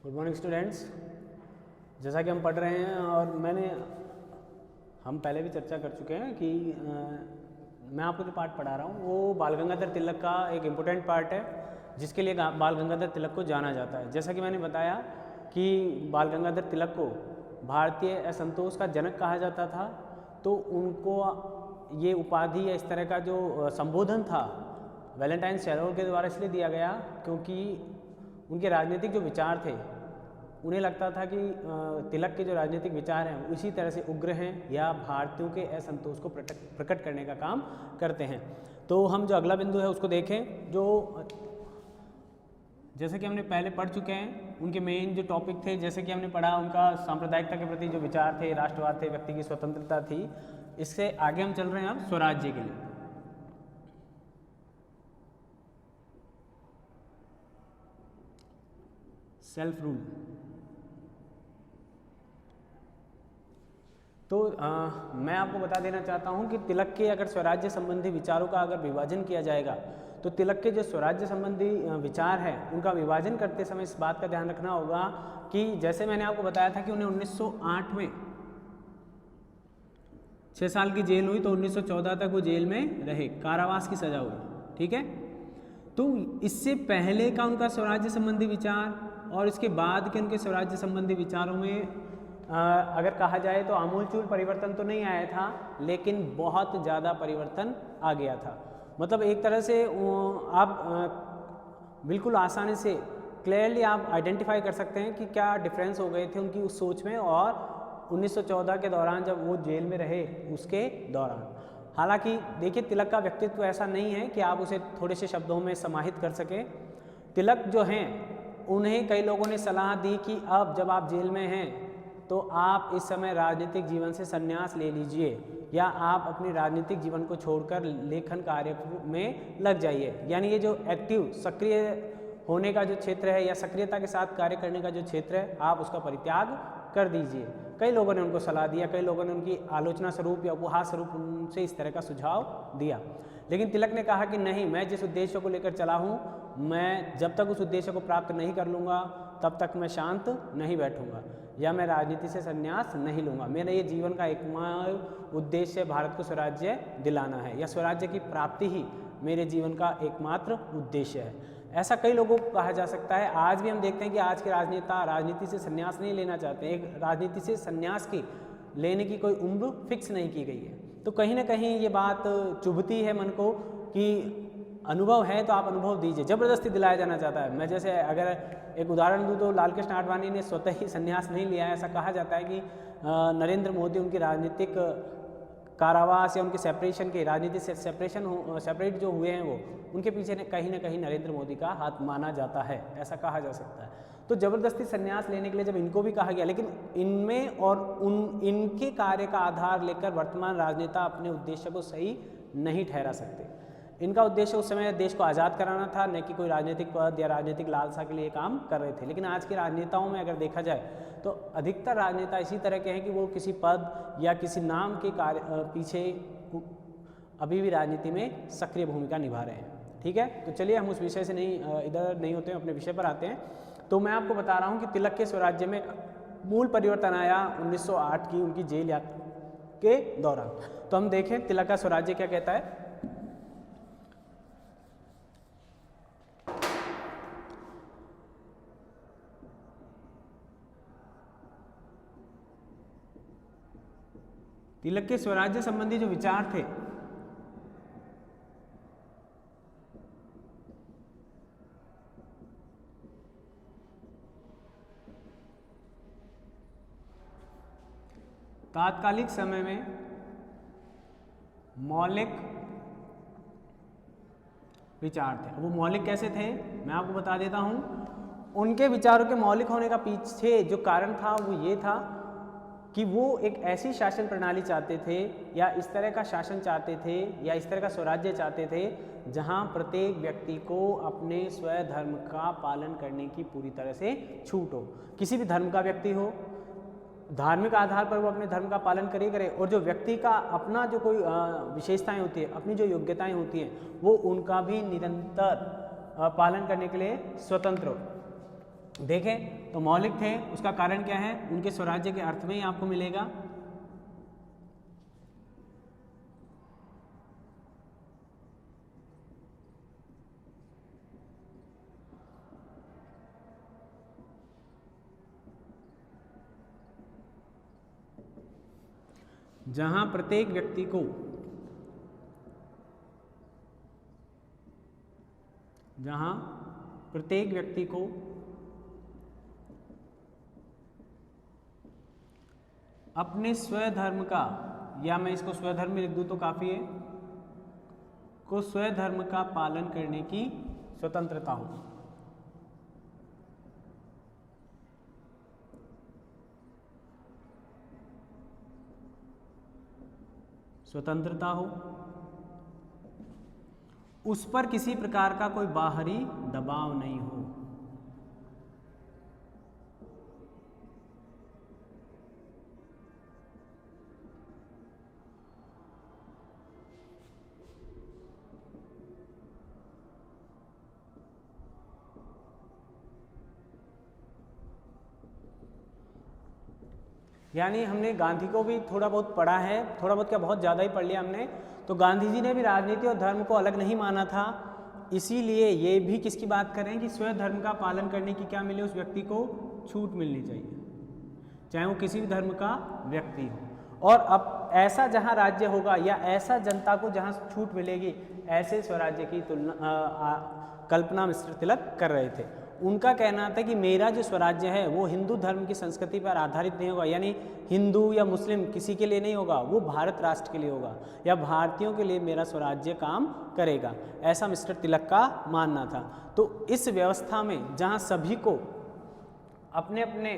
Good morning students. जैसा कि हम पढ़ रहे हैं और हम पहले भी चर्चा कर चुके हैं कि मैं आपको जो पार्ट पढ़ा रहा हूँ वो बाल गंगाधर तिलक का एक इम्पोर्टेंट पार्ट है जिसके लिए बाल गंगाधर तिलक को जाना जाता है। जैसा कि मैंने बताया कि बाल गंगाधर तिलक को भारतीय असंतोष का जनक कहा जाता था, तो उनको ये उपाधि या इस तरह का जो संबोधन था वैलेंटाइन शैलोर के द्वारा इसलिए दिया गया क्योंकि उनके राजनीतिक जो विचार थे उन्हें लगता था कि तिलक के जो राजनीतिक विचार हैं उसी तरह से उग्र हैं या भारतीयों के असंतोष को प्रकट करने का काम करते हैं। तो हम जो अगला बिंदु है उसको देखें, जो जैसे कि हमने पहले पढ़ चुके हैं उनके मेन जो टॉपिक थे, जैसे कि हमने पढ़ा उनका सांप्रदायिकता के प्रति जो विचार थे, राष्ट्रवाद थे, व्यक्ति की स्वतंत्रता थी। इससे आगे हम चल रहे हैं अब स्वराज्य के लिए। Self rule. तो मैं आपको बता देना चाहता हूं कि तिलक के अगर स्वराज्य संबंधी विचारों का अगर विभाजन किया जाएगा तो तिलक के जो स्वराज्य संबंधी विचार हैं उनका विभाजन करते समय इस बात का ध्यान रखना होगा कि जैसे मैंने आपको बताया था कि उन्हें 1908 में 6 साल की जेल हुई, तो 1914 तक वो जेल में रहे, कारावास की सजा हुई। ठीक है, तो इससे पहले का उनका स्वराज्य संबंधी विचार और इसके बाद के उनके स्वराज्य संबंधी विचारों में अगर कहा जाए तो आमूलचूल परिवर्तन तो नहीं आया था, लेकिन बहुत ज़्यादा परिवर्तन आ गया था। मतलब एक तरह से आप बिल्कुल आसानी से क्लियरली आप आइडेंटिफाई कर सकते हैं कि क्या डिफरेंस हो गए थे उनकी उस सोच में और 1914 के दौरान जब वो जेल में रहे उसके दौरान। हालांकि देखिए, तिलक का व्यक्तित्व ऐसा नहीं है कि आप उसे थोड़े से शब्दों में समाहित कर सकें। तिलक जो हैं उन्हें कई लोगों ने सलाह दी कि अब जब आप जेल में हैं तो आप इस समय राजनीतिक जीवन से संन्यास ले लीजिए या आप अपने राजनीतिक जीवन को छोड़कर लेखन कार्य में लग जाइए। यानी ये जो एक्टिव सक्रिय होने का जो क्षेत्र है या सक्रियता के साथ कार्य करने का जो क्षेत्र है आप उसका परित्याग कर दीजिए। कई लोगों ने उनको सलाह दिया, कई लोगों ने उनकी आलोचना स्वरूप या उपहार स्वरूप उनसे इस तरह का सुझाव दिया, लेकिन तिलक ने कहा कि नहीं, मैं जिस उद्देश्य को लेकर चला हूँ, मैं जब तक उस उद्देश्य को प्राप्त नहीं कर लूँगा तब तक मैं शांत नहीं बैठूँगा या मैं राजनीति से संन्यास नहीं लूँगा। मेरा ये जीवन का एकमात्र उद्देश्य भारत को स्वराज्य दिलाना है या स्वराज्य की प्राप्ति ही मेरे जीवन का एकमात्र उद्देश्य है। ऐसा कई लोगों को कहा जा सकता है। आज भी हम देखते हैं कि आज के राजनेता राजनीति से संन्यास नहीं लेना चाहते। एक राजनीति से संन्यास की लेने की कोई उम्र फिक्स नहीं की गई है। तो कहीं ना कहीं ये बात चुभती है मन को कि अनुभव है तो आप अनुभव दीजिए, ज़बरदस्ती दिलाया जाना चाहता है। मैं जैसे अगर एक उदाहरण दूँ तो लाल कृष्ण आडवाणी ने स्वतः ही संन्यास नहीं लिया है। ऐसा कहा जाता है कि नरेंद्र मोदी उनकी राजनीतिक कारावास या उनके सेपरेशन के राजनीति से सेपरेट जो हुए हैं वो उनके पीछे कहीं ना कहीं नरेंद्र मोदी का हाथ माना जाता है, ऐसा कहा जा सकता है। तो ज़बरदस्ती संन्यास लेने के लिए जब इनको भी कहा गया, लेकिन इनमें और इनके कार्य का आधार लेकर वर्तमान राजनेता अपने उद्देश्य को सही नहीं ठहरा सकते। इनका उद्देश्य उस समय देश को आज़ाद कराना था, न कि कोई राजनीतिक पद या राजनीतिक लालसा के लिए काम कर रहे थे। लेकिन आज के राजनेताओं में अगर देखा जाए तो अधिकतर राजनेता इसी तरह के हैं कि वो किसी पद या किसी नाम के पीछे अभी भी राजनीति में सक्रिय भूमिका निभा रहे हैं। ठीक है, तो चलिए हम उस विषय से इधर नहीं होते हैं, अपने विषय पर आते हैं। तो मैं आपको बता रहा हूँ कि तिलक के स्वराज्य में मूल परिवर्तन आया 1908 की उनकी जेल यात्रा के दौरान। तो हम देखें तिलक का स्वराज्य क्या कहता है। तिलक के स्वराज्य संबंधी जो विचार थे तात्कालिक समय में मौलिक विचार थे। वो मौलिक कैसे थे मैं आपको बता देता हूं। उनके विचारों के मौलिक होने का पीछे जो कारण था वो ये था कि वो एक ऐसी शासन प्रणाली चाहते थे या इस तरह का शासन चाहते थे या इस तरह का स्वराज्य चाहते थे जहां प्रत्येक व्यक्ति को अपने स्वधर्म का पालन करने की पूरी तरह से छूट हो। किसी भी धर्म का व्यक्ति हो, धार्मिक आधार पर वो अपने धर्म का पालन करे और जो व्यक्ति का अपना जो कोई विशेषताएं होती है, अपनी जो योग्यताएं होती हैं, वो उनका भी निरंतर पालन करने के लिए स्वतंत्र हो। देखें तो मौलिक थे, उसका कारण क्या है, उनके स्वराज्य के अर्थ में ही आपको मिलेगा। जहां प्रत्येक व्यक्ति को अपने स्वधर्म का, या मैं इसको स्वधर्म लिख दूं तो काफी है, को स्वधर्म का पालन करने की स्वतंत्रता होगी। स्वतंत्रता हो, उस पर किसी प्रकार का कोई बाहरी दबाव नहीं हो। यानी हमने गांधी को भी थोड़ा बहुत पढ़ा है, थोड़ा बहुत क्या बहुत ज़्यादा ही पढ़ लिया हमने। तो गांधी जी ने भी राजनीति और धर्म को अलग नहीं माना था, इसीलिए ये भी किसकी बात करें कि स्वधर्म का पालन करने की क्या मिले, उस व्यक्ति को छूट मिलनी चाहिए, चाहे वो किसी भी धर्म का व्यक्ति हो। और अब ऐसा जहाँ राज्य होगा या ऐसा जनता को जहाँ छूट मिलेगी, ऐसे स्वराज्य की कल्पना मिस्टर तिलक कर रहे थे। उनका कहना था कि मेरा जो स्वराज्य है वो हिंदू धर्म की संस्कृति पर आधारित नहीं होगा, यानी हिंदू या मुस्लिम किसी के लिए नहीं होगा, वो भारत राष्ट्र के लिए होगा या भारतीयों के लिए मेरा स्वराज्य काम करेगा, ऐसा मिस्टर तिलक का मानना था। तो इस व्यवस्था में जहाँ सभी को अपने अपने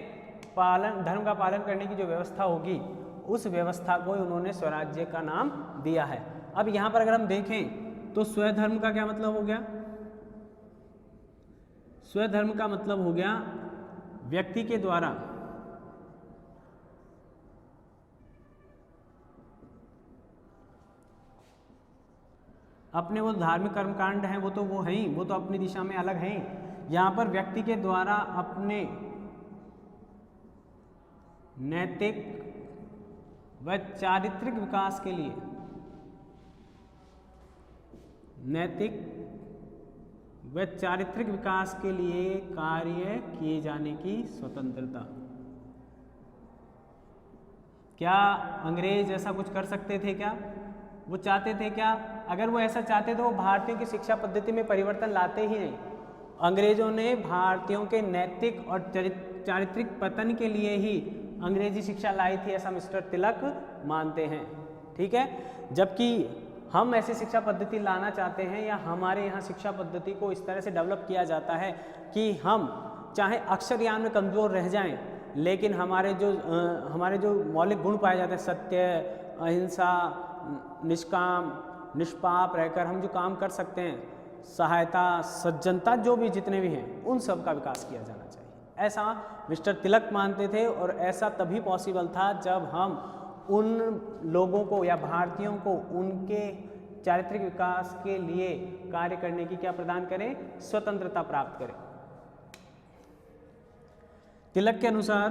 धर्म का पालन करने की जो व्यवस्था होगी, उस व्यवस्था को उन्होंने स्वराज्य का नाम दिया है। अब यहाँ पर अगर हम देखें तो स्वधर्म का क्या मतलब हो गया, स्वधर्म का मतलब हो गया व्यक्ति के द्वारा अपने वो धार्मिक कर्मकांड हैं, वो तो हैं ही, वो तो अपनी दिशा में अलग हैं। यहाँ पर व्यक्ति के द्वारा अपने नैतिक व चारित्रिक विकास के लिए, नैतिक व चारित्रिक विकास के लिए कार्य किए जाने की स्वतंत्रता। क्या अंग्रेज ऐसा कुछ कर सकते थे क्या, वो चाहते थे क्या? अगर वो ऐसा चाहते तो वो भारतीयों की शिक्षा पद्धति में परिवर्तन लाते ही नहीं। अंग्रेजों ने भारतीयों के नैतिक और चारित्रिक पतन के लिए ही अंग्रेजी शिक्षा लाई थी, ऐसा मिस्टर तिलक मानते हैं। ठीक है, जबकि हम ऐसी शिक्षा पद्धति लाना चाहते हैं या हमारे यहाँ शिक्षा पद्धति को इस तरह से डेवलप किया जाता है कि हम चाहे अक्षर ज्ञान में कमज़ोर रह जाएं, लेकिन हमारे जो मौलिक गुण पाए जाते हैं, सत्य, अहिंसा, निष्काम, निष्पाप रहकर हम जो काम कर सकते हैं, सहायता, सज्जनता, जो भी जितने भी हैं, उन सब का विकास किया जाना चाहिए, ऐसा मिस्टर तिलक मानते थे। और ऐसा तभी पॉसिबल था जब हम उन लोगों को या भारतीयों को उनके चारित्रिक विकास के लिए कार्य करने की क्या प्रदान करें, स्वतंत्रता प्राप्त करें। तिलक के अनुसार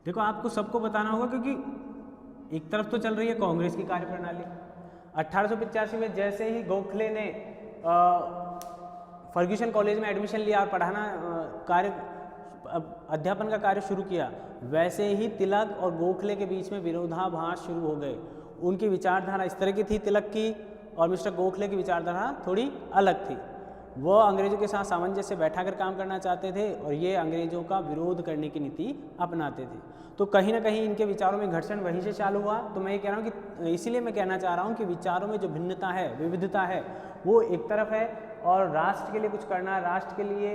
देखो, आपको सबको बताना होगा, क्योंकि एक तरफ तो चल रही है कांग्रेस की कार्यप्रणाली। 1885 में जैसे ही गोखले ने फर्ग्यूसन कॉलेज में एडमिशन लिया और पढ़ाना अध्यापन का कार्य शुरू किया, वैसे ही तिलक और गोखले के बीच में विरोधाभास शुरू हो गए। उनकी विचारधारा इस तरह की थी तिलक की, और मिस्टर गोखले की विचारधारा थोड़ी अलग थी। वो अंग्रेजों के साथ सामंजस्य बैठाकर काम करना चाहते थे और ये अंग्रेजों का विरोध करने की नीति अपनाते थे। तो कहीं ना कहीं इनके विचारों में घर्षण वहीं से चालू हुआ। तो मैं ये कह रहा हूँ कि इसीलिए मैं कहना चाह रहा हूँ कि विचारों में जो भिन्नता है, विविधता है, वो एक तरफ है, और राष्ट्र के लिए कुछ करना, राष्ट्र के लिए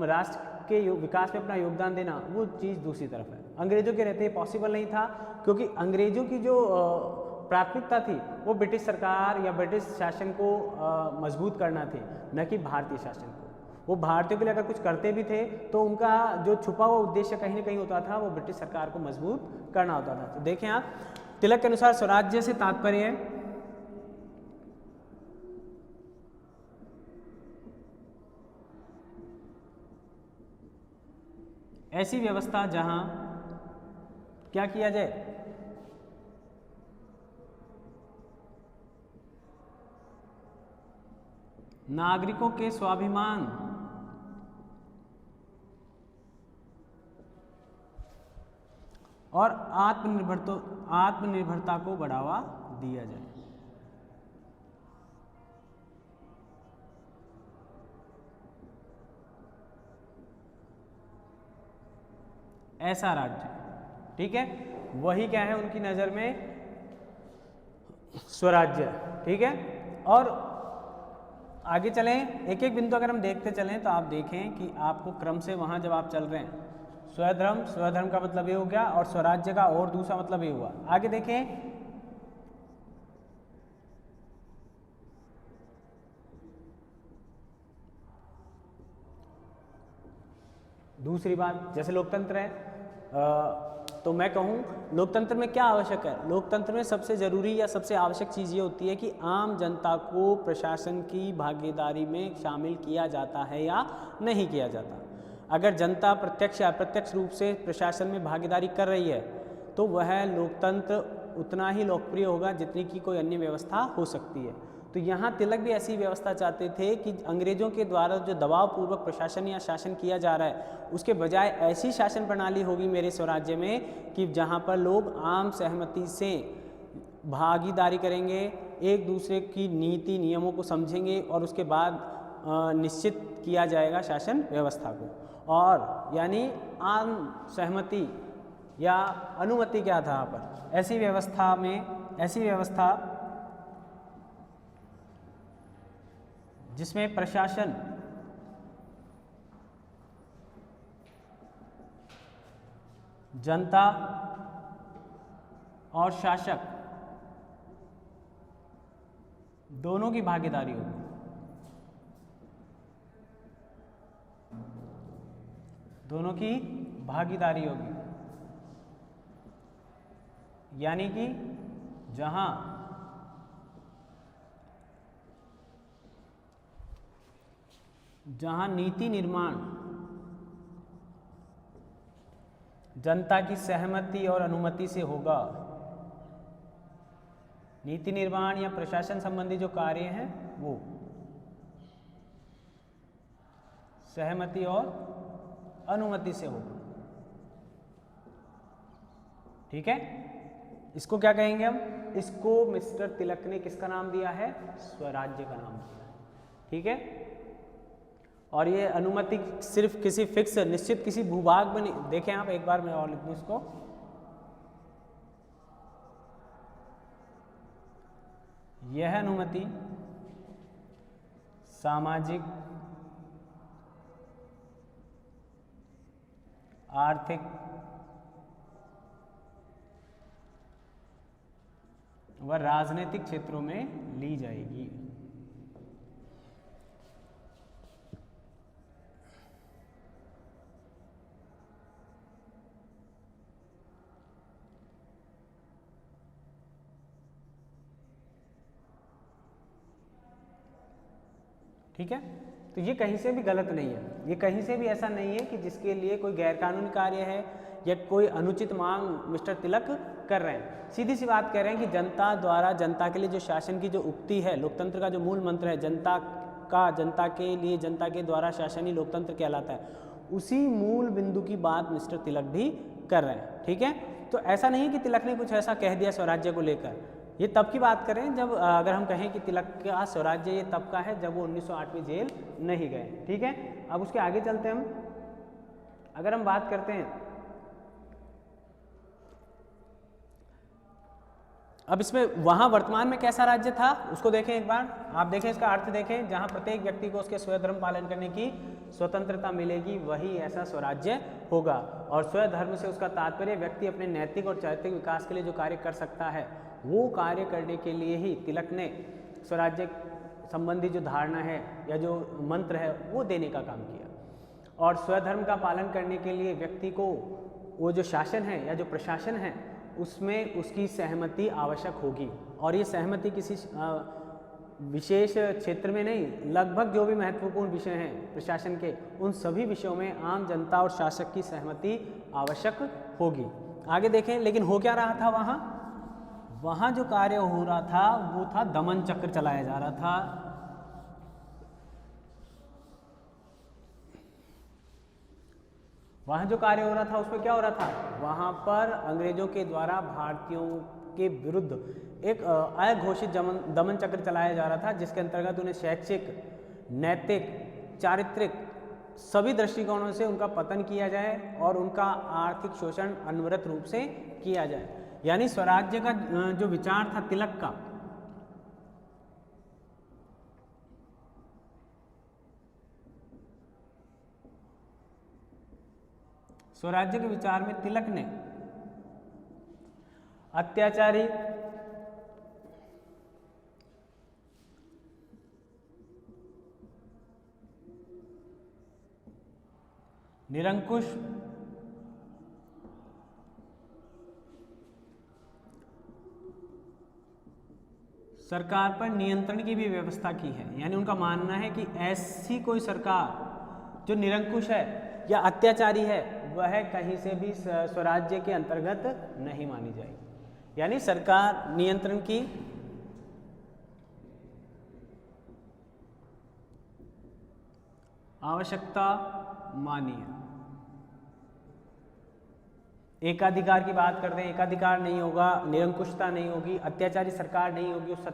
राष्ट्र के विकास में अपना योगदान देना, वो चीज़ दूसरी तरफ है। अंग्रेजों के रहते पॉसिबल नहीं था, क्योंकि अंग्रेजों की जो प्राथमिकता थी वो ब्रिटिश सरकार या ब्रिटिश शासन को मजबूत करना थी, न कि भारतीय शासन को। वो भारतीयों के लिए अगर कुछ करते भी थे तो उनका जो छुपा हुआ उद्देश्य कहीं ना कहीं होता था, वो ब्रिटिश सरकार को मजबूत करना होता था। तो देखें आप, तिलक के अनुसार स्वराज्य से तात्पर्य है ऐसी व्यवस्था जहां क्या किया जाए, नागरिकों के स्वाभिमान और आत्मनिर्भरता को बढ़ावा दिया जाए। ऐसा राज्य, ठीक है, वही क्या है उनकी नजर में स्वराज्य, ठीक है। और आगे चलें, एक एक बिंदु अगर हम देखते चलें तो आप देखें कि आपको क्रम से वहां जब आप चल रहे हैं, स्वधर्म का मतलब ये हो गया और स्वराज्य का और दूसरा मतलब ये हुआ। आगे देखें, दूसरी बात, जैसे लोकतंत्र है तो मैं कहूँ लोकतंत्र में क्या आवश्यक है, लोकतंत्र में सबसे ज़रूरी या सबसे आवश्यक चीज़ ये होती है कि आम जनता को प्रशासन की भागीदारी में शामिल किया जाता है या नहीं किया जाता। अगर जनता प्रत्यक्ष या अप्रत्यक्ष रूप से प्रशासन में भागीदारी कर रही है तो वह लोकतंत्र उतना ही लोकप्रिय होगा जितनी की कोई अन्य व्यवस्था हो सकती है। तो यहाँ तिलक भी ऐसी व्यवस्था चाहते थे कि अंग्रेजों के द्वारा जो दबावपूर्वक प्रशासन या शासन किया जा रहा है उसके बजाय ऐसी शासन प्रणाली होगी मेरे स्वराज्य में कि जहाँ पर लोग आम सहमति से भागीदारी करेंगे, एक दूसरे की नीति नियमों को समझेंगे और उसके बाद निश्चित किया जाएगा शासन व्यवस्था को। और यानी आम सहमति या अनुमति क्या था यहाँ पर, ऐसी व्यवस्था जिसमें प्रशासन जनता और शासक दोनों की भागीदारी होगी, यानी कि जहां नीति निर्माण जनता की सहमति और अनुमति से होगा, नीति निर्माण या प्रशासन संबंधी जो कार्य हैं वो सहमति और अनुमति से होगा, ठीक है। इसको क्या कहेंगे हम, इसको मिस्टर तिलक ने किसका नाम दिया है, स्वराज्य का नाम दिया है, ठीक है। और ये अनुमति सिर्फ किसी फिक्स निश्चित किसी भूभाग में नहीं, देखें आप एक बार मैं और लिख दूं इसको, यह अनुमति सामाजिक, आर्थिक व राजनीतिक क्षेत्रों में ली जाएगी। ठीक है, तो ये कहीं से भी गलत नहीं है, ये कहीं से भी ऐसा नहीं है कि जिसके लिए कोई गैरकानूनी कार्य है या कोई अनुचित मांग मिस्टर तिलक कर रहे हैं। सीधी सी बात कह रहे हैं कि जनता द्वारा जनता के लिए जो शासन की जो उक्ति है, लोकतंत्र का जो मूल मंत्र है, जनता के लिए जनता के द्वारा शासन ही लोकतंत्र कहलाता है, उसी मूल बिंदु की बात मिस्टर तिलक भी कर रहे हैं, ठीक है। तो ऐसा नहीं है कि तिलक ने कुछ ऐसा कह दिया स्वराज्य को लेकर, ये तब की बात करें जब अगर हम कहें कि तिलक का स्वराज्य ये तब का है जब वो 1908 में जेल नहीं गए, ठीक है। अब उसके आगे चलते हैं हम, अगर हम बात करते हैं अब इसमें वहाँ वर्तमान में कैसा राज्य था उसको देखें एक बार, आप देखें इसका अर्थ देखें, जहाँ प्रत्येक व्यक्ति को उसके स्वधर्म पालन करने की स्वतंत्रता मिलेगी वही ऐसा स्वराज्य होगा। और स्वधर्म से उसका तात्पर्य व्यक्ति अपने नैतिक और चारित्रिक विकास के लिए जो कार्य कर सकता है वो कार्य करने के लिए ही तिलक ने स्वराज्य संबंधी जो धारणा है या जो मंत्र है वो देने का काम किया। और स्वधर्म का पालन करने के लिए व्यक्ति को वो जो शासन है या जो प्रशासन है उसमें उसकी सहमति आवश्यक होगी। और ये सहमति किसी विशेष क्षेत्र में नहीं, लगभग जो भी महत्वपूर्ण विषय हैं प्रशासन के, उन सभी विषयों में आम जनता और शासक की सहमति आवश्यक होगी। आगे देखें, लेकिन हो क्या रहा था वहाँ जो कार्य हो रहा था वो था दमन चक्र चलाया जा रहा था। वहाँ जो कार्य हो रहा था उसमें क्या हो रहा था, वहाँ पर अंग्रेजों के द्वारा भारतीयों के विरुद्ध एक अघोषित दमन चक्र चलाया जा रहा था, जिसके अंतर्गत उन्हें शैक्षिक, नैतिक, चारित्रिक सभी दृष्टिकोणों से उनका पतन किया जाए और उनका आर्थिक शोषण अनवरत रूप से किया जाए। यानी स्वराज्य का जो विचार था तिलक का, स्वराज्य के विचार में तिलक ने अत्याचारी, निरंकुश, सरकार पर नियंत्रण की भी व्यवस्था की है। यानी उनका मानना है कि ऐसी कोई सरकार जो निरंकुश है या अत्याचारी है वह कहीं से भी स्वराज्य के अंतर्गत नहीं मानी जाएगी। यानी सरकार नियंत्रण की आवश्यकता मानी है। एकाधिकार की बात करते हैं, एकाधिकार नहीं होगा, निरंकुशता नहीं होगी, अत्याचारी सरकार नहीं होगी उस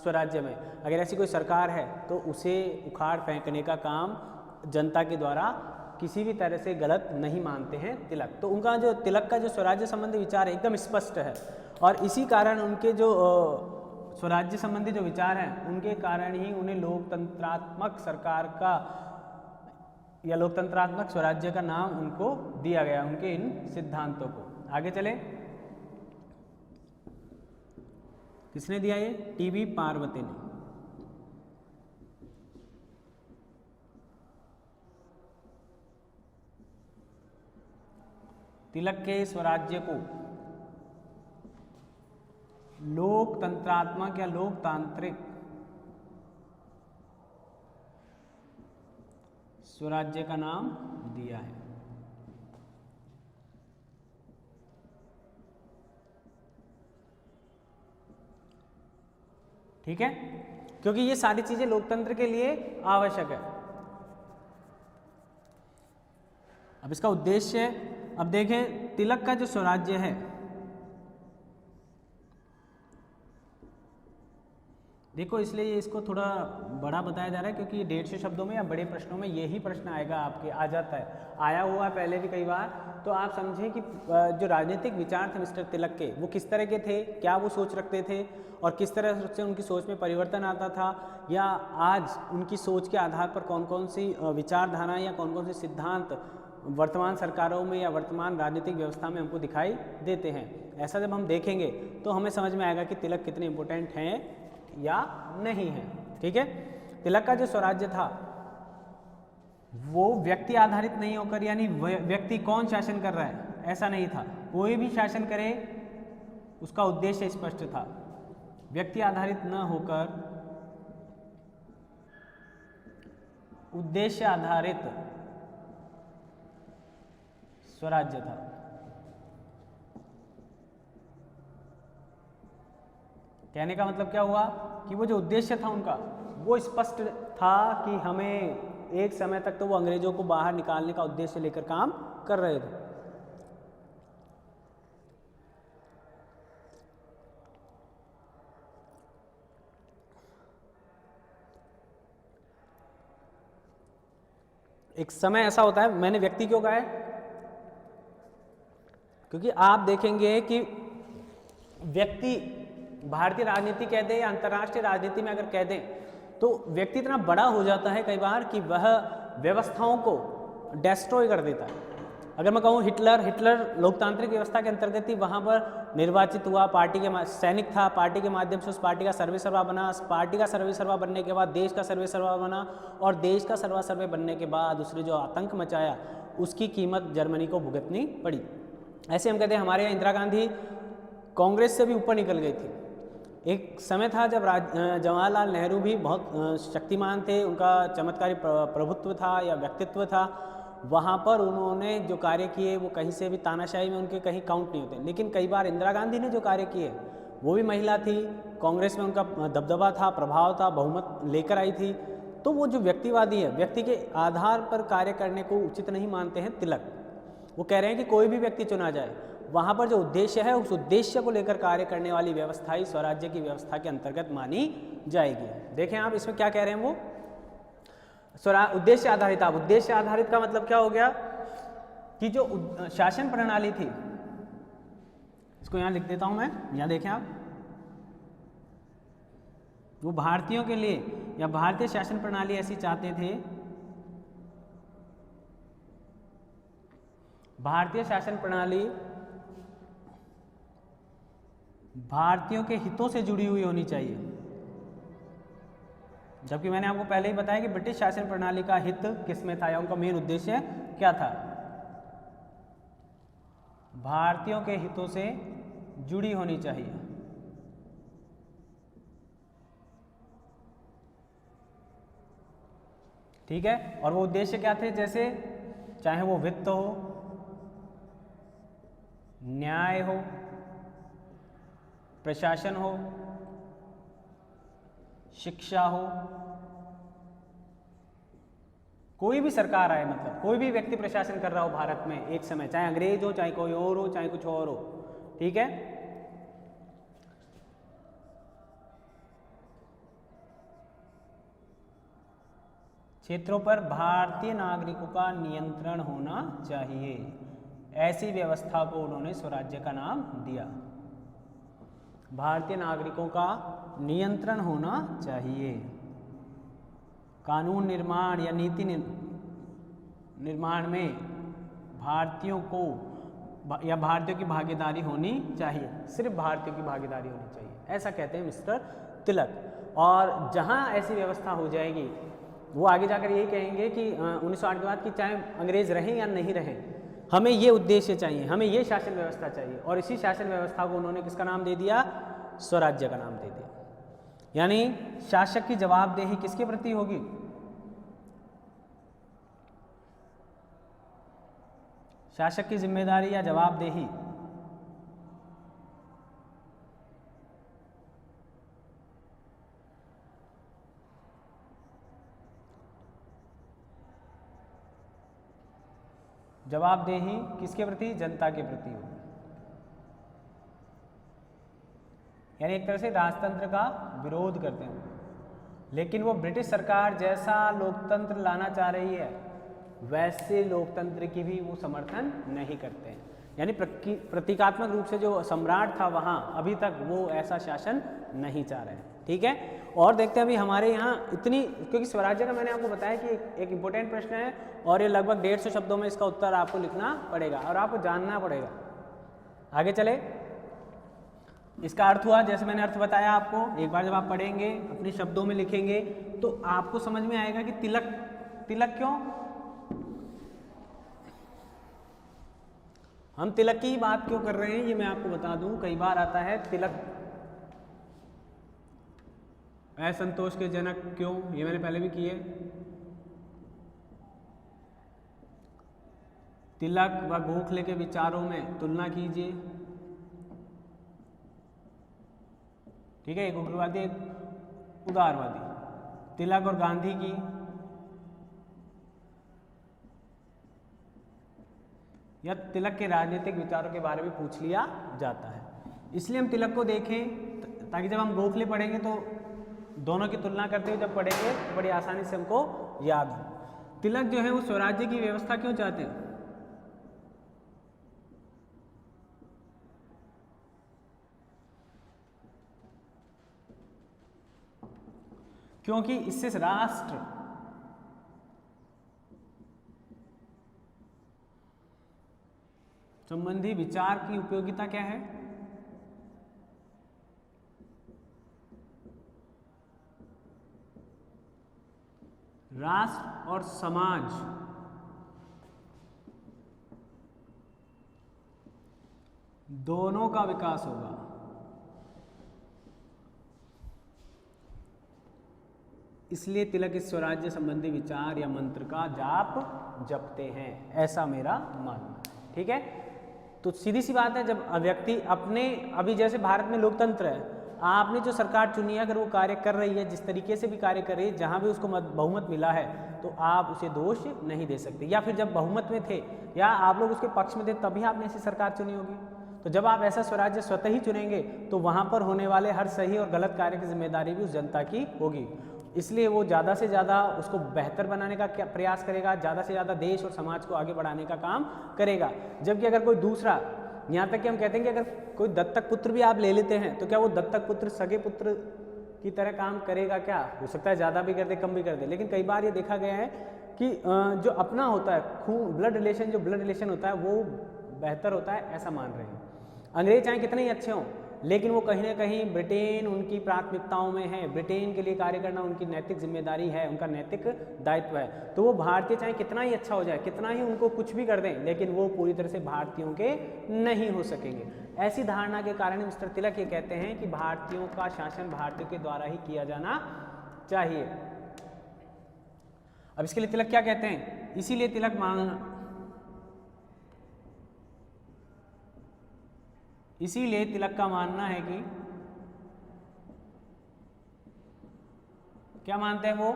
स्वराज्य में। अगर ऐसी कोई सरकार है तो उसे उखाड़ फेंकने का काम जनता के द्वारा किसी भी तरह से गलत नहीं मानते हैं तिलक। तो उनका जो तिलक का जो स्वराज्य संबंधी विचार है एकदम स्पष्ट है, और इसी कारण उनके जो स्वराज्य संबंधी जो विचार हैं उनके कारण ही उन्हें लोकतंत्रात्मक सरकार का या लोकतंत्रात्मक स्वराज्य का नाम उनको दिया गया, उनके इन सिद्धांतों को। आगे चले, किसने दिया ये? टीबी पार्वती ने। तिलक के स्वराज्य को लोकतंत्रात्मक या लोकतांत्रिक स्वराज्य का नाम दिया है। ठीक है, क्योंकि ये सारी चीजें लोकतंत्र के लिए आवश्यक है। अब इसका उद्देश्य, अब देखें तिलक का जो स्वराज्य है, देखो इसलिए इसको थोड़ा बड़ा बताया जा रहा है क्योंकि ये 150 शब्दों में या बड़े प्रश्नों में यही प्रश्न आएगा, आपके आ जाता है, आया हुआ है पहले भी कई बार। तो आप समझें कि जो राजनीतिक विचार थे मिस्टर तिलक के, वो किस तरह के थे, क्या वो सोच रखते थे और किस तरह से उनकी सोच में परिवर्तन आता था, या आज उनकी सोच के आधार पर कौन कौन सी विचारधारा या कौन कौन से सिद्धांत वर्तमान सरकारों में या वर्तमान राजनीतिक व्यवस्था में हमको दिखाई देते हैं। ऐसा जब हम देखेंगे तो हमें समझ में आएगा कि तिलक कितने इम्पोर्टेंट हैं या नहीं है। ठीक है, तिलक का जो स्वराज्य था वो व्यक्ति आधारित नहीं होकर, यानी व्यक्ति कौन शासन कर रहा है ऐसा नहीं था, कोई भी शासन करे उसका उद्देश्य स्पष्ट था। व्यक्ति आधारित न होकर उद्देश्य आधारित स्वराज्य था। कहने का मतलब क्या हुआ कि वो जो उद्देश्य था उनका वो स्पष्ट था कि हमें एक समय तक तो वो अंग्रेजों को बाहर निकालने का उद्देश्य लेकर काम कर रहे थे। एक समय ऐसा होता है, मैंने व्यक्ति क्यों कहा है, क्योंकि आप देखेंगे कि व्यक्ति भारतीय राजनीति कह दें या अंतर्राष्ट्रीय राजनीति में अगर कह दें तो व्यक्ति इतना बड़ा हो जाता है कई बार कि वह व्यवस्थाओं को डेस्ट्रॉय कर देता है। अगर मैं कहूँ हिटलर लोकतांत्रिक व्यवस्था के अंतर्गत ही वहाँ पर निर्वाचित हुआ, पार्टी के सैनिक था, पार्टी के माध्यम से उस पार्टी का सर्वे सर्वा बना, पार्टी का सर्वे सर्वा बनने के बाद देश का सर्वे सर्वा बना, और देश का सर्वे बनने के बाद उसने जो आतंक मचाया उसकी कीमत जर्मनी को भुगतनी पड़ी। ऐसे हम कहते हैं हमारे यहाँ इंदिरा गांधी कांग्रेस से भी ऊपर निकल गई थी। एक समय था जब जवाहरलाल नेहरू भी बहुत शक्तिमान थे, उनका चमत्कारी प्रभुत्व था या व्यक्तित्व था, वहाँ पर उन्होंने जो कार्य किए वो कहीं से भी तानाशाही में उनके कहीं काउंट नहीं होते। लेकिन कई बार इंदिरा गांधी ने जो कार्य किए, वो भी महिला थी, कांग्रेस में उनका दबदबा था, प्रभाव था, बहुमत लेकर आई थी। तो वो जो व्यक्तिवादी है, व्यक्ति के आधार पर कार्य करने को उचित नहीं मानते हैं तिलक। वो कह रहे हैं कि कोई भी व्यक्ति चुना जाए, वहाँ पर जो उद्देश्य है उस उद्देश्य को लेकर कार्य करने वाली व्यवस्था ही स्वराज्य की व्यवस्था के अंतर्गत मानी जाएगी। देखें आप इसमें क्या कह रहे हैं वो उद्देश्य आधारित। आप उद्देश्य आधारित का मतलब क्या हो गया कि जो शासन प्रणाली थी, इसको यहाँ लिख देता हूँ मैं, यहाँ देखें आप, वो भारतीयों के लिए या भारतीय शासन प्रणाली ऐसी चाहते थे, भारतीय शासन प्रणाली भारतीयों के हितों से जुड़ी हुई होनी चाहिए। जबकि मैंने आपको पहले ही बताया कि ब्रिटिश शासन प्रणाली का हित किसमें था या उनका मेन उद्देश्य क्या था, भारतीयों के हितों से जुड़ी होनी चाहिए। ठीक है, और वो उद्देश्य क्या थे, जैसे चाहे वो वित्त हो, न्याय हो, प्रशासन हो, शिक्षा हो, कोई भी सरकार आए, मतलब कोई भी व्यक्ति प्रशासन कर रहा हो भारत में एक समय, चाहे अंग्रेज हो, चाहे कोई और हो, चाहे कुछ और हो। ठीक है, क्षेत्रों पर भारतीय नागरिकों का नियंत्रण होना चाहिए। ऐसी व्यवस्था को उन्होंने स्वराज्य का नाम दिया। भारतीय नागरिकों का नियंत्रण होना चाहिए। कानून निर्माण या नीति निर्माण में भारतीयों को या भारतीयों की भागीदारी होनी चाहिए, सिर्फ भारतीयों की भागीदारी होनी चाहिए, ऐसा कहते हैं मिस्टर तिलक। और जहां ऐसी व्यवस्था हो जाएगी, वो आगे जाकर यही कहेंगे कि 1908 के बाद कि चाहे अंग्रेज रहें या नहीं रहें, हमें ये उद्देश्य चाहिए, हमें ये शासन व्यवस्था चाहिए। और इसी शासन व्यवस्था को उन्होंने किसका नाम दे दिया, स्वराज्य का नाम दे दिया। यानी शासक की जवाबदेही किसके प्रति होगी, शासक की जिम्मेदारी या जवाबदेही जवाबदेही किसके प्रति, जनता के प्रति होगी। यानी एक तरह से राजतंत्र का विरोध करते हैं, लेकिन वो ब्रिटिश सरकार जैसा लोकतंत्र लाना चाह रही है वैसे लोकतंत्र की भी वो समर्थन नहीं करते हैं। यानी प्रतीकात्मक रूप से जो सम्राट था वहाँ अभी तक वो ऐसा शासन नहीं चाह रहे हैं। ठीक है, और देखते हैं अभी हमारे यहाँ इतनी, क्योंकि स्वराज्य का मैंने आपको बताया कि एक इम्पोर्टेंट प्रश्न है और ये लगभग 150 शब्दों में इसका उत्तर आपको लिखना पड़ेगा और आपको जानना पड़ेगा। आगे चले, इसका अर्थ हुआ, जैसे मैंने अर्थ बताया आपको, एक बार जब आप पढ़ेंगे अपने शब्दों में लिखेंगे तो आपको समझ में आएगा कि तिलक, तिलक क्यों, हम तिलक की बात क्यों कर रहे हैं ये मैं आपको बता दूं। कई बार आता है तिलक असंतोष के जनक क्यों, ये मैंने पहले भी किए। तिलक व गोखले के विचारों में तुलना कीजिए। ठीक है, एक उग्रवादी एक उदारवादी, तिलक और गांधी की, या तिलक के राजनीतिक विचारों के बारे में पूछ लिया जाता है। इसलिए हम तिलक को देखें ताकि जब हम गोखले पढ़ेंगे तो दोनों की तुलना करते हुए जब पढ़ेंगे तो बड़ी आसानी से हमको याद हो। तिलक जो है वो स्वराज्य की व्यवस्था क्यों चाहते हैं, क्योंकि इससे राष्ट्र संबंधी विचार की उपयोगिता क्या है, राष्ट्र और समाज दोनों का विकास होगा। इसलिए तिलक इस स्वराज्य संबंधी विचार या मंत्र का जाप जपते हैं, ऐसा मेरा मानना है। ठीक है, तो सीधी सी बात है, जब व्यक्ति अपने, अभी जैसे भारत में लोकतंत्र है, आपने जो सरकार चुनी है अगर वो कार्य कर रही है, जिस तरीके से भी कार्य कर रही है, जहाँ भी उसको बहुमत मिला है, तो आप उसे दोष नहीं दे सकते। या फिर जब बहुमत में थे या आप लोग उसके पक्ष में थे, तभी आपने ऐसी सरकार चुनी होगी। तो जब आप ऐसा स्वराज्य स्वतः ही चुनेंगे तो वहाँ पर होने वाले हर सही और गलत कार्य की जिम्मेदारी भी उस जनता की होगी। इसलिए वो ज़्यादा से ज़्यादा उसको बेहतर बनाने का प्रयास करेगा, ज़्यादा से ज़्यादा देश और समाज को आगे बढ़ाने का काम करेगा। जबकि अगर कोई दूसरा, यहाँ तक कि हम कहते हैं कि अगर कोई दत्तक पुत्र भी आप ले लेते हैं, तो क्या वो दत्तक पुत्र सगे पुत्र की तरह काम करेगा? क्या हो सकता है ज़्यादा भी कर दे, कम भी कर दे, लेकिन कई बार ये देखा गया है कि जो अपना होता है खून, ब्लड रिलेशन, जो ब्लड रिलेशन होता है वो बेहतर होता है, ऐसा मान रहे हैं। अंग्रेज चाहे कितने ही अच्छे हों, लेकिन वो कहीं ना कहीं ब्रिटेन उनकी प्राथमिकताओं में है, ब्रिटेन के लिए कार्य करना उनकी नैतिक जिम्मेदारी है, उनका नैतिक दायित्व है। तो वो भारतीय चाहे कितना ही अच्छा हो जाए, कितना ही उनको कुछ भी कर दें, लेकिन वो पूरी तरह से भारतीयों के नहीं हो सकेंगे। ऐसी धारणा के कारण मिस्टर तिलक ये कहते हैं कि भारतीयों का शासन भारतीयों के द्वारा ही किया जाना चाहिए। अब इसके लिए तिलक क्या कहते हैं? इसीलिए तिलक इसीलिए तिलक का मानना है कि, क्या मानते हैं वो,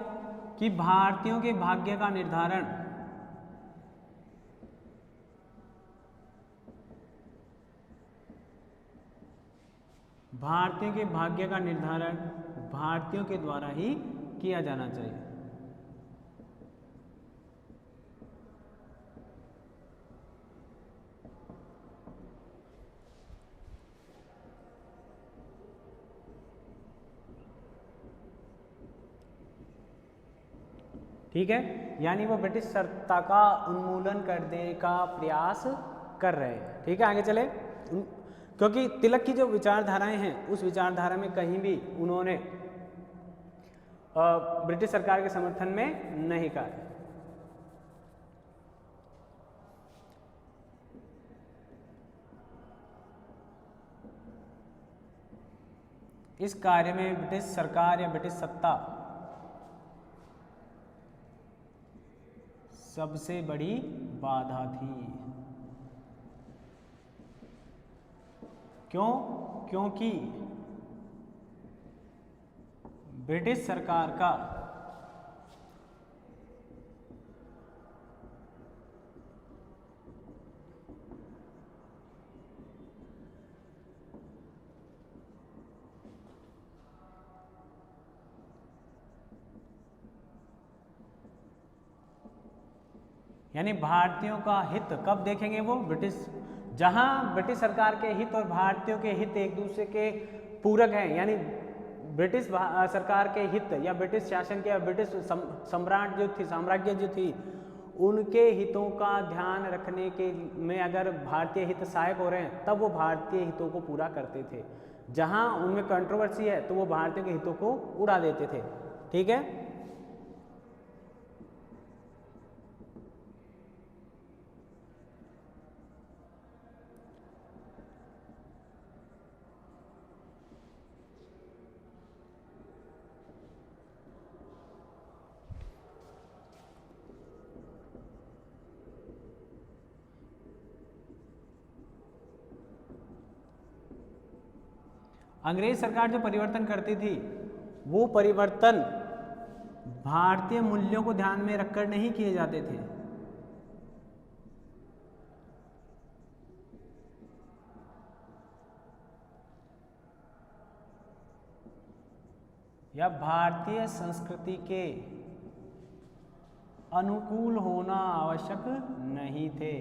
कि भारतीयों के भाग्य का निर्धारण भारतीयों के द्वारा ही किया जाना चाहिए। ठीक है, यानी वो ब्रिटिश सत्ता का उन्मूलन करने का प्रयास कर रहे हैं। ठीक है, आगे चले। क्योंकि तिलक की जो विचारधाराएं हैं, उस विचारधारा में कहीं भी उन्होंने ब्रिटिश सरकार के समर्थन में नहीं कहा। इस कार्य में ब्रिटिश सरकार या ब्रिटिश सत्ता सबसे बड़ी बाधा थी। क्यों? क्योंकि ब्रिटिश सरकार का यानी भारतीयों का हित कब देखेंगे वो? जहां ब्रिटिश सरकार के हित और भारतीयों के हित एक दूसरे के पूरक हैं, यानी ब्रिटिश सरकार के हित या ब्रिटिश शासन के या ब्रिटिश साम्राज्य जो थी उनके हितों का ध्यान रखने के में अगर भारतीय हित सहायक हो रहे हैं, तब वो भारतीय हितों को पूरा करते थे। जहां उनमें कंट्रोवर्सी है तो वो भारतीयों के हितों को उड़ा देते थे। ठीक है, अंग्रेज सरकार जो परिवर्तन करती थी वो परिवर्तन भारतीय मूल्यों को ध्यान में रखकर नहीं किए जाते थे। या भारतीय संस्कृति के अनुकूल होना आवश्यक नहीं थे।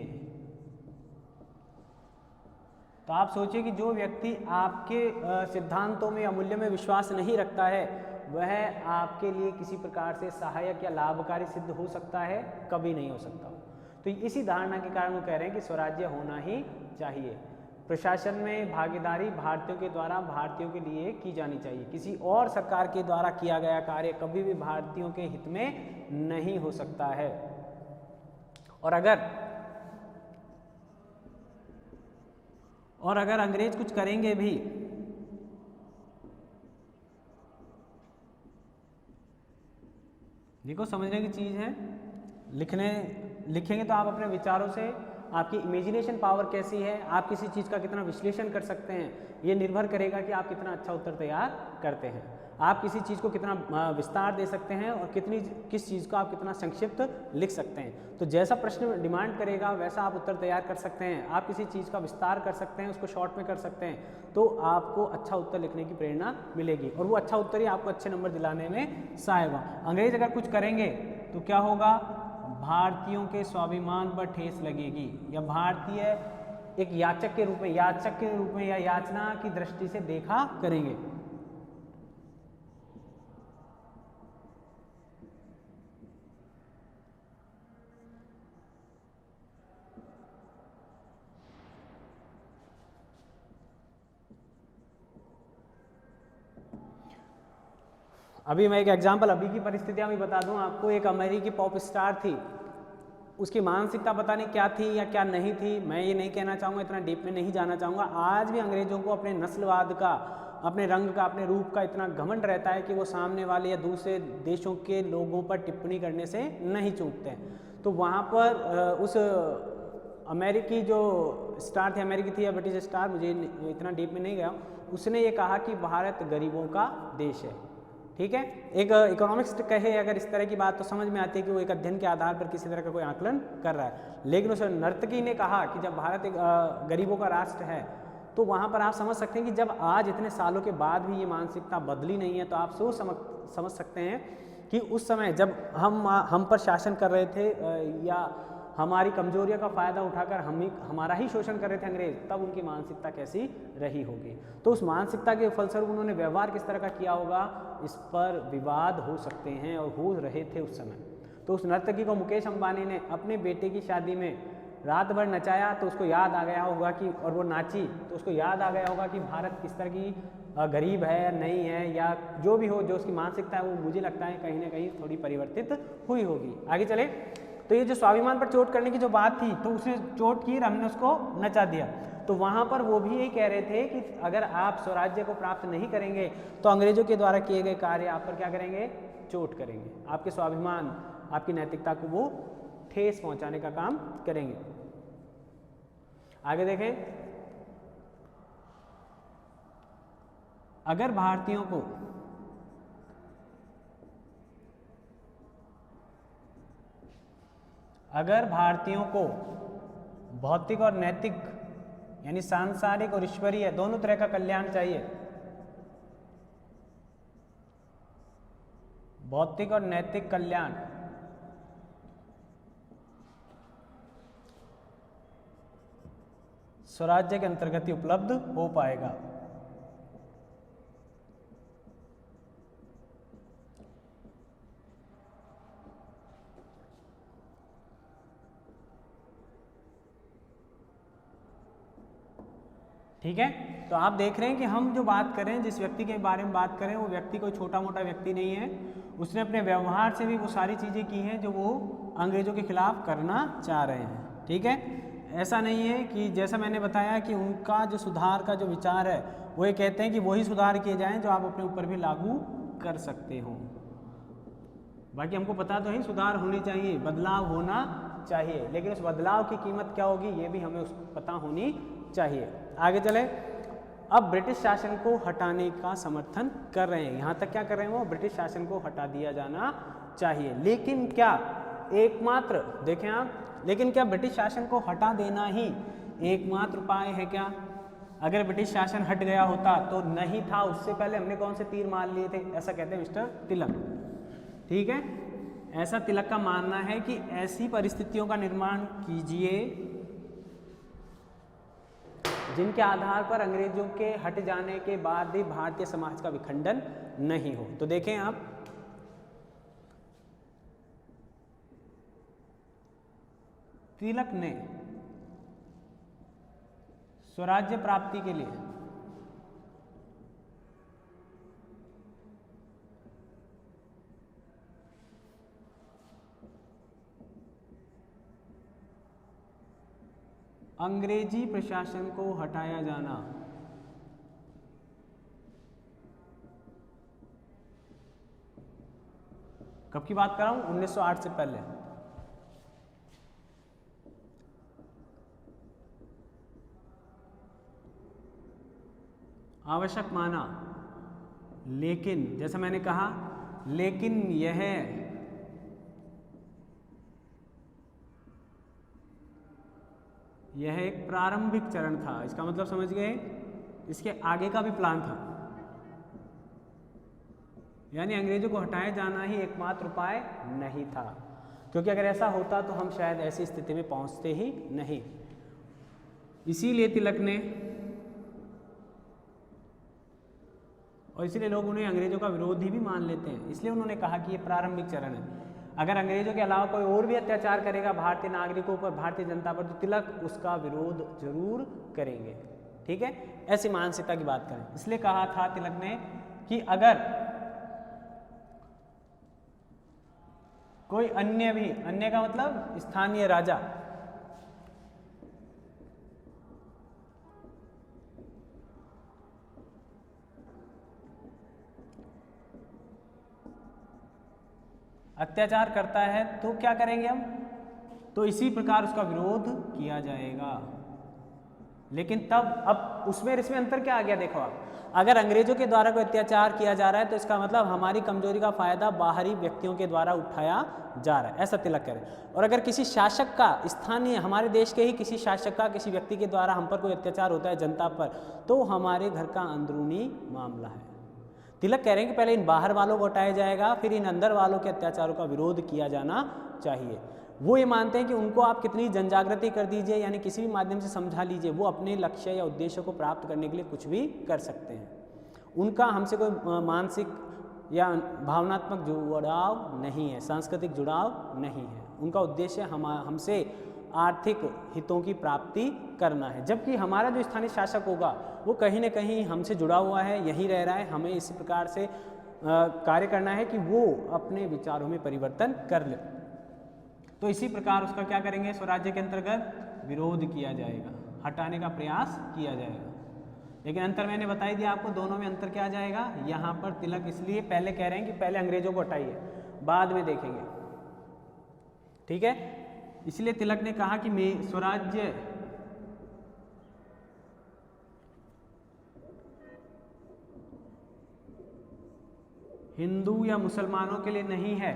तो आप सोचिए कि जो व्यक्ति आपके सिद्धांतों में या मूल्य में विश्वास नहीं रखता है, वह आपके लिए किसी प्रकार से सहायक या लाभकारी सिद्ध हो सकता है? कभी नहीं हो सकता। तो इसी धारणा के कारण वो कह रहे हैं कि स्वराज्य होना ही चाहिए। प्रशासन में भागीदारी भारतीयों के द्वारा भारतीयों के लिए की जानी चाहिए। किसी और सरकार के द्वारा किया गया कार्य कभी भी भारतीयों के हित में नहीं हो सकता है। और अगर अंग्रेज कुछ करेंगे भी, देखो समझने की चीज़ है, लिखेंगे तो आप अपने विचारों से, आपकी इमेजिनेशन पावर कैसी है, आप किसी चीज़ का कितना विश्लेषण कर सकते हैं, ये निर्भर करेगा कि आप कितना अच्छा उत्तर तैयार करते हैं। आप किसी चीज़ को कितना विस्तार दे सकते हैं और किस चीज़ को आप कितना संक्षिप्त लिख सकते हैं। तो जैसा प्रश्न डिमांड करेगा वैसा आप उत्तर तैयार कर सकते हैं। आप किसी चीज़ का विस्तार कर सकते हैं, उसको शॉर्ट में कर सकते हैं, तो आपको अच्छा उत्तर लिखने की प्रेरणा मिलेगी और वो अच्छा उत्तर ही आपको अच्छे नंबर दिलाने में सहायक होगा। अंग्रेज अगर कुछ करेंगे तो क्या होगा, भारतीयों के स्वाभिमान पर ठेस लगेगी, या भारतीय एक याचक के रूप में या याचना की दृष्टि से देखा करेंगे। अभी मैं एक एग्जांपल अभी की परिस्थितियां भी बता दूं आपको। एक अमेरिकी पॉप स्टार थी, उसकी मानसिकता पता नहीं क्या थी या क्या नहीं थी, मैं ये नहीं कहना चाहूँगा, इतना डीप में नहीं जाना चाहूँगा। आज भी अंग्रेज़ों को अपने नस्लवाद का, अपने रंग का, अपने रूप का इतना घमंड रहता है कि वो सामने वाले या दूसरे देशों के लोगों पर टिप्पणी करने से नहीं चूकते हैं। तो वहाँ पर उस अमेरिकी जो स्टार थे, अमेरिकी थी या ब्रिटिश स्टार, मुझे इतना डीप में नहीं गया, उसने ये कहा कि भारत गरीबों का देश है। ठीक है, एक इकोनॉमिक्स कहे अगर इस तरह की बात तो समझ में आती है कि वो एक अध्ययन के आधार पर किसी तरह का कोई आकलन कर रहा है। लेकिन उस नर्तकी ने कहा कि जब भारत एक गरीबों का राष्ट्र है, तो वहाँ पर आप समझ सकते हैं कि जब आज इतने सालों के बाद भी ये मानसिकता बदली नहीं है, तो आप समझ सकते हैं कि उस समय जब हम पर शासन कर रहे थे या हमारी कमजोरियों का फ़ायदा उठाकर हमारा ही शोषण कर रहे थे अंग्रेज, तब उनकी मानसिकता कैसी रही होगी। तो उस मानसिकता के फलस्वरूप उन्होंने व्यवहार किस तरह का किया होगा, इस पर विवाद हो सकते हैं और हो रहे थे उस समय। तो उस नर्तकी को मुकेश अंबानी ने अपने बेटे की शादी में रात भर नचाया, तो उसको याद आ गया होगा कि, और वो नाची तो उसको याद आ गया होगा कि भारत किस तरह की गरीब है या नहीं है, या जो भी हो, जो उसकी मानसिकता है वो मुझे लगता है कहीं ना कहीं थोड़ी परिवर्तित हुई होगी। आगे चले, तो ये जो स्वाभिमान पर चोट करने की जो बात थी, तो उसने चोट की और हमने उसको नचा दिया। तो वहाँ पर वो भी यही कह रहे थे कि अगर आप स्वराज्य को प्राप्त नहीं करेंगे तो अंग्रेजों के द्वारा किए गए कार्य आप पर क्या करेंगे, चोट करेंगे, आपके स्वाभिमान, आपकी नैतिकता को वो ठेस पहुंचाने का काम करेंगे। आगे देखें, अगर भारतीयों को भौतिक और नैतिक यानी सांसारिक और ईश्वरीय दोनों तरह का कल्याण चाहिए, भौतिक और नैतिक कल्याण, स्वराज्य के अंतर्गत ही उपलब्ध हो पाएगा। ठीक है, तो आप देख रहे हैं कि हम जो बात कर रहे हैं, जिस व्यक्ति के बारे में बात करें, वो व्यक्ति कोई छोटा मोटा व्यक्ति नहीं है। उसने अपने व्यवहार से भी वो सारी चीज़ें की हैं जो वो अंग्रेजों के खिलाफ करना चाह रहे हैं। ठीक है, ऐसा नहीं है कि जैसा मैंने बताया कि उनका जो सुधार का जो विचार है, वो ये कहते हैं कि वही सुधार किए जाएं जो आप अपने ऊपर भी लागू कर सकते हो। बाकी हमको पता तो है सुधार होनी चाहिए, बदलाव होना चाहिए, लेकिन उस बदलाव की कीमत क्या होगी ये भी हमें उसको पता होनी चाहिए। आगे चले, अब ब्रिटिश शासन को हटाने का समर्थन कर रहे हैं। यहाँ तक क्या कर रहे हैं वो, ब्रिटिश शासन को हटा दिया जाना चाहिए। लेकिन क्या एकमात्र, देखें आप, लेकिन क्या ब्रिटिश शासन को हटा देना ही एकमात्र उपाय है क्या? अगर ब्रिटिश शासन हट गया होता तो नहीं था, उससे पहले हमने कौन से तीर मार लिए थे, ऐसा कहते हैं मिस्टर तिलक। ठीक है, ऐसा तिलक का मानना है कि ऐसी परिस्थितियों का निर्माण कीजिए जिनके आधार पर अंग्रेजों के हट जाने के बाद भी भारतीय समाज का विखंडन नहीं हो। तो देखें आप, तिलक ने स्वराज्य प्राप्ति के लिए अंग्रेजी प्रशासन को हटाया जाना। कब की बात कर रहा हूं? 1908 से पहले। आवश्यक माना, लेकिन जैसा मैंने कहा, लेकिन यह एक प्रारंभिक चरण था। इसका मतलब समझ गए, इसके आगे का भी प्लान था। यानी अंग्रेजों को हटाए जाना ही एकमात्र उपाय नहीं था, क्योंकि अगर ऐसा होता तो हम शायद ऐसी स्थिति में पहुंचते ही नहीं। इसीलिए तिलक ने, और इसीलिए लोग उन्हें अंग्रेजों का विरोधी भी मान लेते हैं, इसलिए उन्होंने कहा कि ये प्रारंभिक चरण है। अगर अंग्रेजों के अलावा कोई और भी अत्याचार करेगा भारतीय नागरिकों पर, भारतीय जनता पर, तो तिलक उसका विरोध जरूर करेंगे। ठीक है, ऐसी मानसिकता की बात करें। इसलिए कहा था तिलक ने कि अगर कोई अन्य भी, अन्य का मतलब स्थानीय राजा, अत्याचार करता है तो क्या करेंगे हम? तो इसी प्रकार उसका विरोध किया जाएगा। लेकिन तब अब उसमें इसमें अंतर क्या आ गया? देखो आप, अगर अंग्रेजों के द्वारा कोई अत्याचार किया जा रहा है तो इसका मतलब हमारी कमजोरी का फायदा बाहरी व्यक्तियों के द्वारा उठाया जा रहा है, ऐसा तिलक करें। और अगर किसी शासक का, स्थानीय हमारे देश के ही किसी शासक का, किसी व्यक्ति के द्वारा हम पर कोई अत्याचार होता है जनता पर, तो हमारे घर का अंदरूनी मामला है। तिलक कह रहे हैं कि पहले इन बाहर वालों को हटाया जाएगा, फिर इन अंदर वालों के अत्याचारों का विरोध किया जाना चाहिए। वो ये मानते हैं कि उनको आप कितनी जनजागृति कर दीजिए, यानी किसी भी माध्यम से समझा लीजिए, वो अपने लक्ष्य या उद्देश्य को प्राप्त करने के लिए कुछ भी कर सकते हैं। उनका हमसे कोई मानसिक या भावनात्मक जुड़ाव नहीं है, सांस्कृतिक जुड़ाव नहीं है। उनका उद्देश्य हमसे आर्थिक हितों की प्राप्ति करना है, जबकि हमारा जो स्थानीय शासक होगा वो कहीं न कहीं हमसे जुड़ा हुआ है, यहीं रह रहा है। हमें इस प्रकार से कार्य करना है कि वो अपने विचारों में परिवर्तन कर ले। तो इसी प्रकार उसका क्या करेंगे? स्वराज्य के अंतर्गत विरोध किया जाएगा, हटाने का प्रयास किया जाएगा। लेकिन अंतर मैंने बता ही दिया आपको, दोनों में अंतर क्या आ जाएगा? यहाँ पर तिलक इसलिए पहले कह रहे हैं कि पहले अंग्रेजों को हटाइए, बाद में देखेंगे। ठीक है, इसलिए तिलक ने कहा कि स्वराज्य हिंदू या मुसलमानों के लिए नहीं है,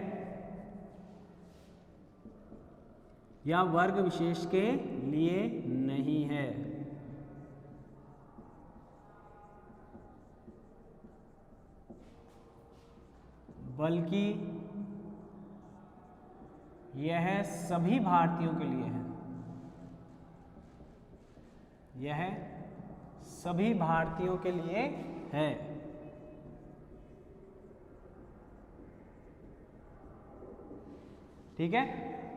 या वर्ग विशेष के लिए नहीं है, बल्कि यह सभी भारतीयों के लिए है। यह सभी भारतीयों के लिए है। ठीक है,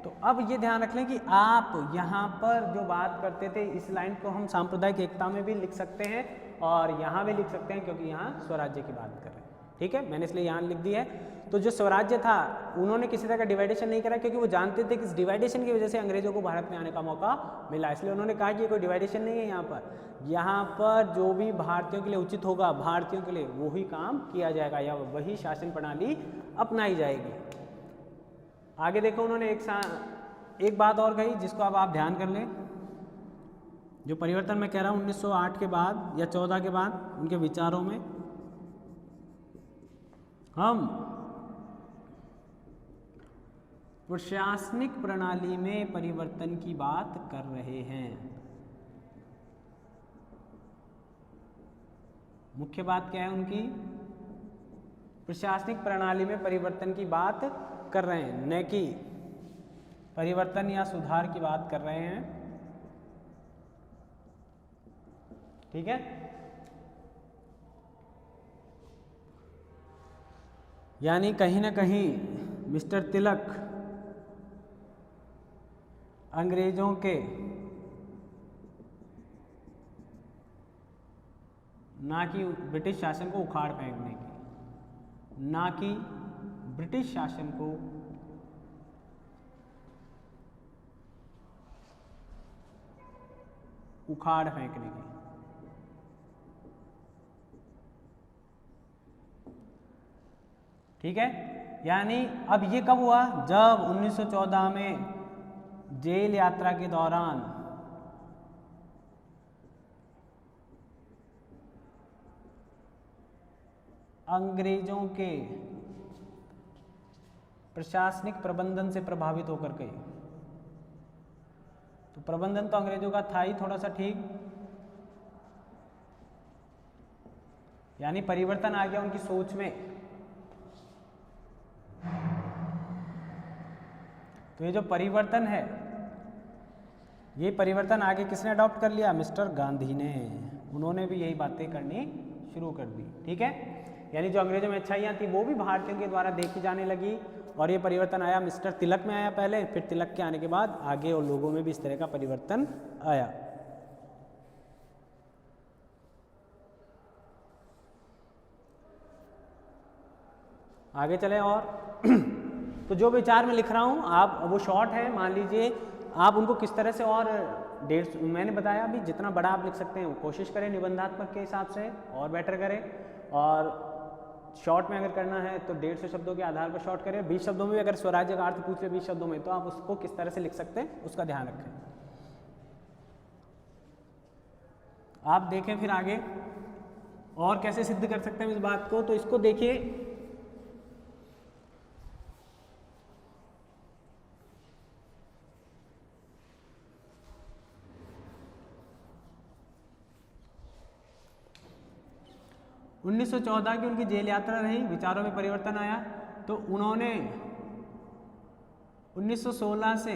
तो अब ये ध्यान रख लें कि आप यहाँ पर जो बात करते थे, इस लाइन को हम सांप्रदायिक एकता में भी लिख सकते हैं और यहाँ भी लिख सकते हैं, क्योंकि यहाँ स्वराज्य की बात कर रहे हैं। ठीक है, मैंने इसलिए यहाँ लिख दी है। तो जो स्वराज्य था, उन्होंने किसी तरह का डिवाइडेशन नहीं करा, क्योंकि वो जानते थे कि इस डिवाइडेशन की वजह से अंग्रेजों को भारत में आने का मौका मिला। इसलिए उन्होंने कहा कि ये कोई डिवाइडेशन नहीं है, यहाँ पर जो भी भारतीयों के लिए उचित होगा, भारतीयों के लिए वही काम किया जाएगा, या वही शासन प्रणाली अपनाई जाएगी। आगे देखो, उन्होंने एक बात और कही, जिसको अब आप ध्यान कर लें। जो परिवर्तन मैं कह रहा हूँ 1908 के बाद या 14 के बाद, उनके विचारों में हम प्रशासनिक प्रणाली में परिवर्तन की बात कर रहे हैं। मुख्य बात क्या है उनकी? प्रशासनिक प्रणाली में परिवर्तन की बात कर रहे हैं, न कि परिवर्तन या सुधार की बात कर रहे हैं। ठीक है, यानी कहीं ना कहीं मिस्टर तिलक अंग्रेजों के ना कि ब्रिटिश शासन को उखाड़ फेंकने की, ना कि ब्रिटिश शासन को उखाड़ फेंकने की। ठीक है, यानी अब ये कब हुआ, जब 1914 में जेल यात्रा के दौरान अंग्रेजों के प्रशासनिक प्रबंधन से प्रभावित होकर के, तो प्रबंधन तो अंग्रेजों का था ही थोड़ा सा ठीक, यानी परिवर्तन आ गया उनकी सोच में। तो ये जो परिवर्तन है, ये परिवर्तन आगे किसने अडॉप्ट कर लिया, मिस्टर गांधी ने। उन्होंने भी यही बातें करनी शुरू कर दी। ठीक है, यानी जो अंग्रेजों में अच्छाइयाँ थी वो भी भारतीयों के द्वारा देखी जाने लगी, और ये परिवर्तन आया मिस्टर तिलक में आया पहले, फिर तिलक के आने के बाद आगे और लोगों में भी इस तरह का परिवर्तन आया। आगे चले और तो जो विचार मैं लिख रहा हूँ आप, वो शॉर्ट है, मान लीजिए आप उनको किस तरह से और मैंने बताया अभी जितना बड़ा आप लिख सकते हैं कोशिश करें निबंधात्मक के हिसाब से और बेटर करें, और शॉर्ट में अगर करना है तो 150 शब्दों के आधार पर शॉर्ट करें। 20 शब्दों में भी अगर स्वराज्य का अर्थ पूछ ले 20 शब्दों में, तो आप उसको किस तरह से लिख सकते हैं उसका ध्यान रखें। आप देखें फिर आगे और कैसे सिद्ध कर सकते हैं इस बात को, तो इसको देखिए। – 1914 की उनकी जेल यात्रा रही, विचारों में परिवर्तन आया, तो उन्होंने 1916 से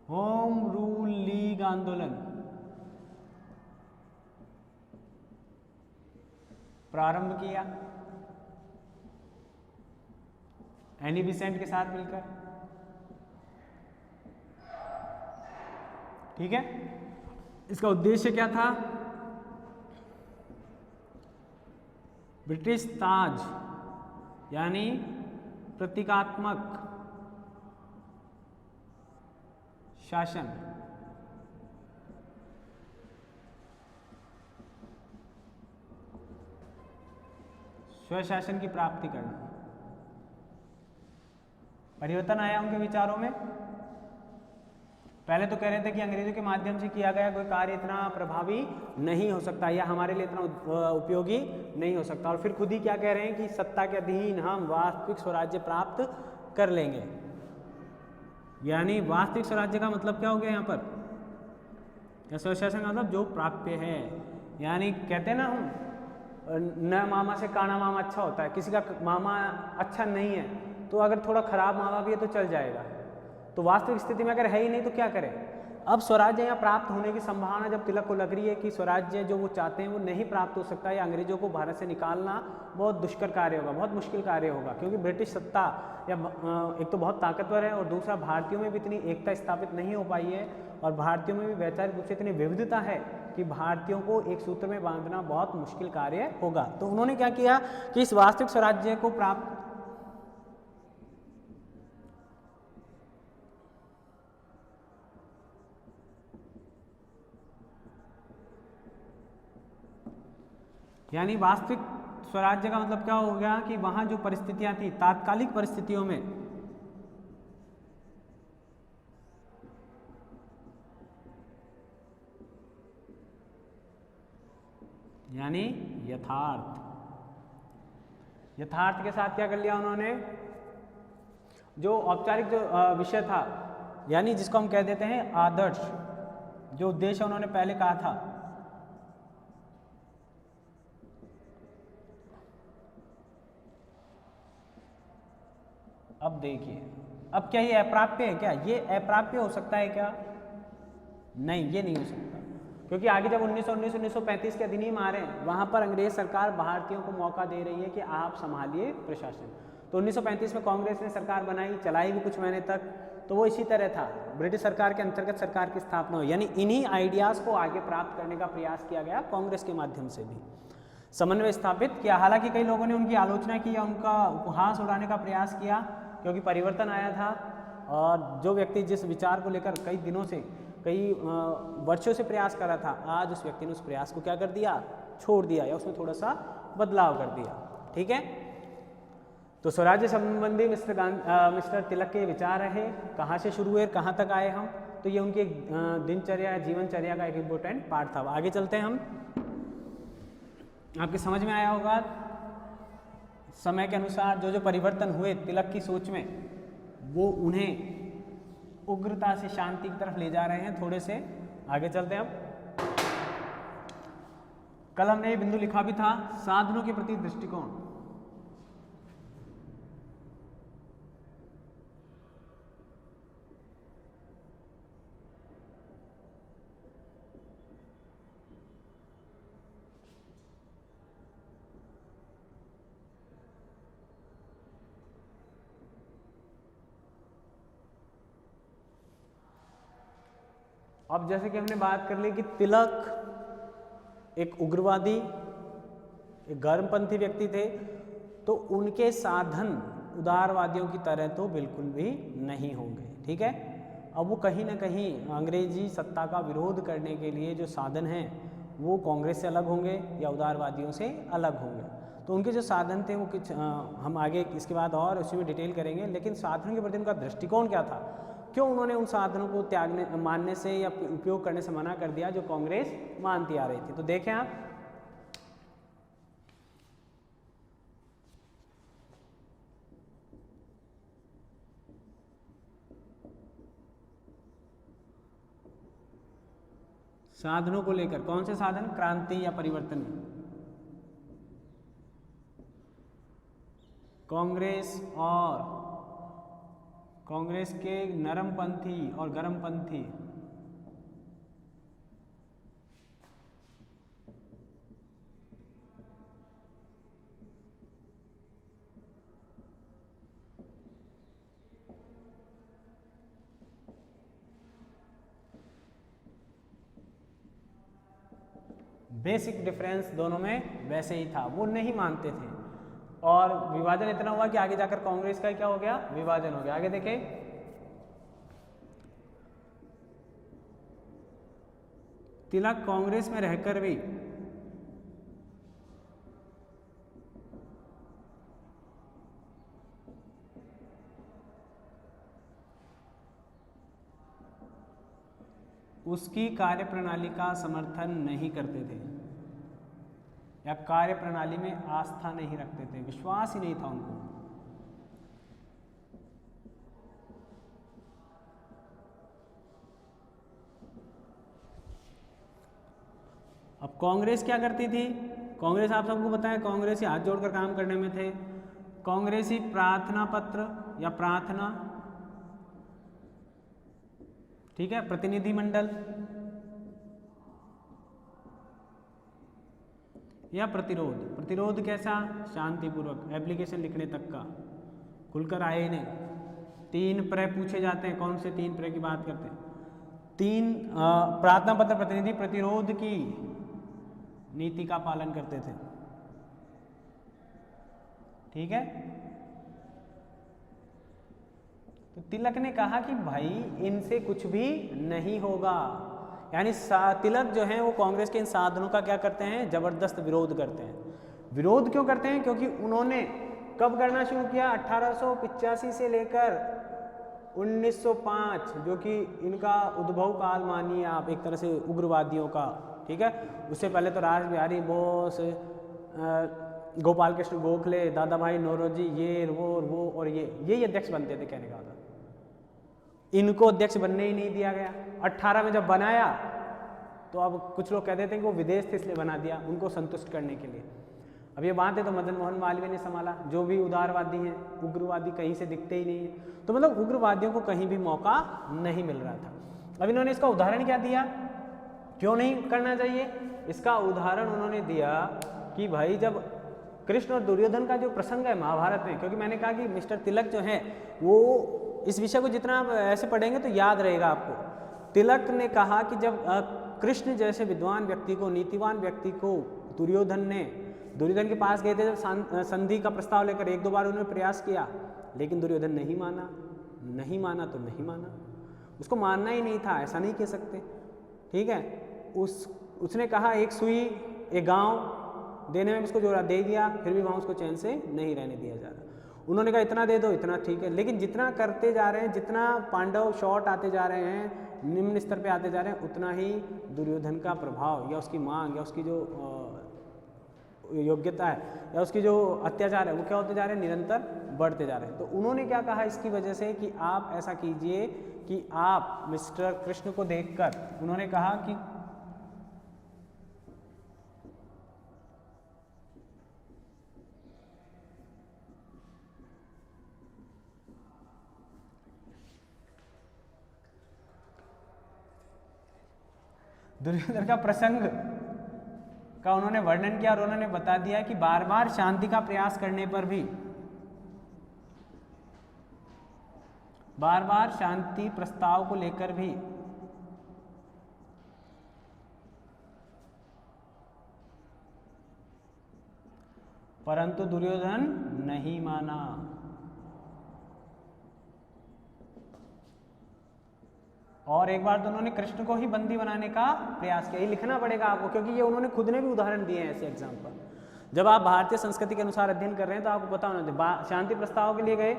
होम रूल लीग आंदोलन प्रारंभ किया एनी बेसेंट के साथ मिलकर। ठीक है, इसका उद्देश्य क्या था, ब्रिटिश ताज यानी प्रतीकात्मक शासन स्वशासन की प्राप्ति करना। परिवर्तन आया उनके विचारों में। पहले तो कह रहे थे कि अंग्रेजों के माध्यम से किया गया कोई कार्य इतना प्रभावी नहीं हो सकता या हमारे लिए इतना उपयोगी नहीं हो सकता, और फिर खुद ही क्या कह रहे हैं कि सत्ता के अधीन हम वास्तविक स्वराज्य प्राप्त कर लेंगे। यानी वास्तविक स्वराज्य का मतलब क्या हो गया यहाँ पर, या स्वशासन का मतलब जो प्राप्य है। यानी कहते हैं ना हम, न मामा से काना मामा अच्छा होता है, किसी का मामा अच्छा नहीं है तो अगर थोड़ा खराब मामा भी है तो चल जाएगा। तो वास्तविक स्थिति में अगर है ही नहीं तो क्या करें। अब स्वराज्य यहाँ प्राप्त होने की संभावना जब तिलक को लग रही है कि स्वराज्य जो वो चाहते हैं वो नहीं प्राप्त हो सकता, या अंग्रेजों को भारत से निकालना बहुत दुष्कर कार्य होगा, बहुत मुश्किल कार्य होगा, क्योंकि ब्रिटिश सत्ता या एक तो बहुत ताकतवर है और दूसरा भारतीयों में भी इतनी एकता स्थापित नहीं हो पाई है, और भारतीयों में भी वैचारिक रूप से इतनी विविधता है कि भारतीयों को एक सूत्र में बांधना बहुत मुश्किल कार्य होगा। तो उन्होंने क्या किया कि इस वास्तविक स्वराज्य को प्राप्त यानी वास्तविक स्वराज्य का मतलब क्या हो गया कि वहां जो परिस्थितियां थी तात्कालिक परिस्थितियों में यानी यथार्थ के साथ क्या कर लिया उन्होंने, जो औपचारिक जो विषय था यानी जिसको हम कह देते हैं आदर्श, जो उद्देश्य उन्होंने पहले कहा था, अब देखिए अब क्या ये अप्राप्य है, क्या ये अप्राप्य हो सकता है क्या, नहीं ये नहीं हो सकता, क्योंकि आगे जब 1919-1935 के अधिनियम आ रहे हैं वहाँ पर अंग्रेज सरकार भारतीयों को मौका दे रही है कि आप संभालिए प्रशासन। तो 1935 में कांग्रेस ने सरकार बनाई, चलाई भी कुछ महीने तक, तो वो इसी तरह था, ब्रिटिश सरकार के अंतर्गत सरकार की स्थापना हुई, यानी इन्हीं आइडियाज़ को आगे प्राप्त करने का प्रयास किया गया कांग्रेस के माध्यम से भी समन्वय स्थापित किया। हालांकि कई लोगों ने उनकी आलोचना की या उनका उपहास उड़ाने का प्रयास किया, क्योंकि परिवर्तन आया था और जो व्यक्ति जिस विचार को लेकर कई दिनों से कई वर्षों से प्रयास कर रहा था, आज उस व्यक्ति ने उस प्रयास को क्या कर दिया, छोड़ दिया या उसमें थोड़ा सा बदलाव कर दिया। ठीक है, तो स्वराज्य संबंधी मिस्टर तिलक के विचार रहे, कहाँ से शुरू हुए, कहाँ तक आए हम, तो ये उनके दिनचर्या जीवनचर्या का एक इम्पोर्टेंट पार्ट था। आगे चलते हैं हम, आपके समझ में आया होगा समय के अनुसार जो जो परिवर्तन हुए तिलक की सोच में, वो उन्हें उग्रता से शांति की तरफ ले जा रहे हैं। थोड़े से आगे चलते हैं अब। कल हमने ये बिंदु लिखा भी था, साधनों के प्रति दृष्टिकोण। अब जैसे कि हमने बात कर ली कि तिलक एक उग्रवादी, एक गर्मपंथी व्यक्ति थे, तो उनके साधन उदारवादियों की तरह तो बिल्कुल भी नहीं होंगे। ठीक है, अब वो कहीं ना कहीं अंग्रेजी सत्ता का विरोध करने के लिए जो साधन हैं वो कांग्रेस से अलग होंगे या उदारवादियों से अलग होंगे। तो उनके जो साधन थे वो कुछ हम आगे इसके बाद और उसी में डिटेल करेंगे, लेकिन साधनों के प्रति उनका दृष्टिकोण क्या था, क्यों उन्होंने उन साधनों को मानने से या उपयोग करने से मना कर दिया जो कांग्रेस मानती आ रही थी। तो देखें आप, साधनों को लेकर, कौन से साधन, क्रांति या परिवर्तन। कांग्रेस के नरमपंथी और गर्मपंथी बेसिक डिफरेंस दोनों में वैसे ही था, वो नहीं मानते थे और विभाजन इतना हुआ कि आगे जाकर कांग्रेस का क्या हो गया, विभाजन हो गया। आगे देखें, तिलक कांग्रेस में रहकर भी उसकी कार्यप्रणाली का समर्थन नहीं करते थे या कार्यप्रणाली में आस्था नहीं रखते थे, विश्वास ही नहीं था उनको। अब कांग्रेस क्या करती थी, कांग्रेस आप सबको पता है, कांग्रेस ही हाथ जोड़कर काम करने में थे। कांग्रेस ही प्रार्थना पत्र या प्रार्थना, ठीक है, प्रतिनिधिमंडल या प्रतिरोध कैसा, शांतिपूर्वक, एप्लीकेशन लिखने तक का, खुलकर आए नहीं। 3 प्रय पूछे जाते हैं, कौन से 3 प्रय की बात करते हैं, 3 प्रार्थना पत्र प्रतिनिधि प्रतिरोध की नीति का पालन करते थे। ठीक है, तो तिलक ने कहा कि भाई इनसे कुछ भी नहीं होगा, यानी तिलक जो है वो कांग्रेस के इन साधनों का क्या करते हैं, जबरदस्त विरोध करते हैं। विरोध क्यों करते हैं, क्योंकि उन्होंने कब करना शुरू किया, 1885 से लेकर 1905, जो कि इनका उद्भव काल मानिए आप एक तरह से उग्रवादियों का। ठीक है, उससे पहले तो रास बिहारी बोस, गोपाल कृष्ण गोखले, दादा भाई नौरोजी, ये वो और ये अध्यक्ष बनते थे। कहने का था इनको अध्यक्ष बनने ही नहीं दिया गया। 18 में जब बनाया तो अब कुछ लोग कहते थे कि वो विदेश थे इसलिए बना दिया, उनको संतुष्ट करने के लिए। अब ये बात है तो मदन मोहन मालवीय ने संभाला, जो भी उदारवादी हैं, उग्रवादी कहीं से दिखते ही नहीं है। तो मतलब उग्रवादियों को कहीं भी मौका नहीं मिल रहा था। अब इन्होंने इसका उदाहरण क्या दिया, क्यों नहीं करना चाहिए, इसका उदाहरण उन्होंने दिया कि भाई जब कृष्ण और दुर्योधन का जो प्रसंग है महाभारत में, क्योंकि मैंने कहा कि मिस्टर तिलक जो है वो इस विषय को जितना आप ऐसे पढ़ेंगे तो याद रहेगा आपको। तिलक ने कहा कि जब कृष्ण जैसे विद्वान व्यक्ति को, नीतिवान व्यक्ति को दुर्योधन के पास गए थे, जब संधि का प्रस्ताव लेकर 1-2 बार उन्होंने प्रयास किया, लेकिन दुर्योधन नहीं माना तो नहीं माना। उसको मानना ही नहीं था, ऐसा नहीं कह सकते, ठीक है। उसने कहा एक सुई एक गांव देने में उसको जो दे दिया, फिर भी वहाँ उसको चैन से नहीं रहने दिया जा रहा। उन्होंने कहा इतना दे दो, इतना ठीक है, लेकिन जितना करते जा रहे हैं, जितना पांडव शॉर्ट आते जा रहे हैं, निम्न स्तर पे आते जा रहे हैं, उतना ही दुर्योधन का प्रभाव या उसकी मांग या उसकी जो योग्यता है या उसकी जो अत्याचार है वो क्या होते जा रहे हैं, निरंतर बढ़ते जा रहे हैं। तो उन्होंने क्या कहा इसकी वजह से कि आप ऐसा कीजिए कि आप मिस्टर कृष्ण को देखकर, उन्होंने कहा कि दुर्योधन का प्रसंग का उन्होंने वर्णन किया और उन्होंने बता दिया कि बार बार शांति का प्रयास करने पर भी, बार बार शांति प्रस्ताव को लेकर भी परंतु दुर्योधन नहीं माना। और एक बार तो उन्होंने कृष्ण को ही बंदी बनाने का प्रयास किया। ये लिखना पड़ेगा आपको, क्योंकि ये उन्होंने खुद ने भी उदाहरण दिए हैं ऐसे एग्जाम्पल। जब आप भारतीय संस्कृति के अनुसार अध्ययन कर रहे हैं तो आपको पता होना चाहिए, शांति प्रस्ताव के लिए गए,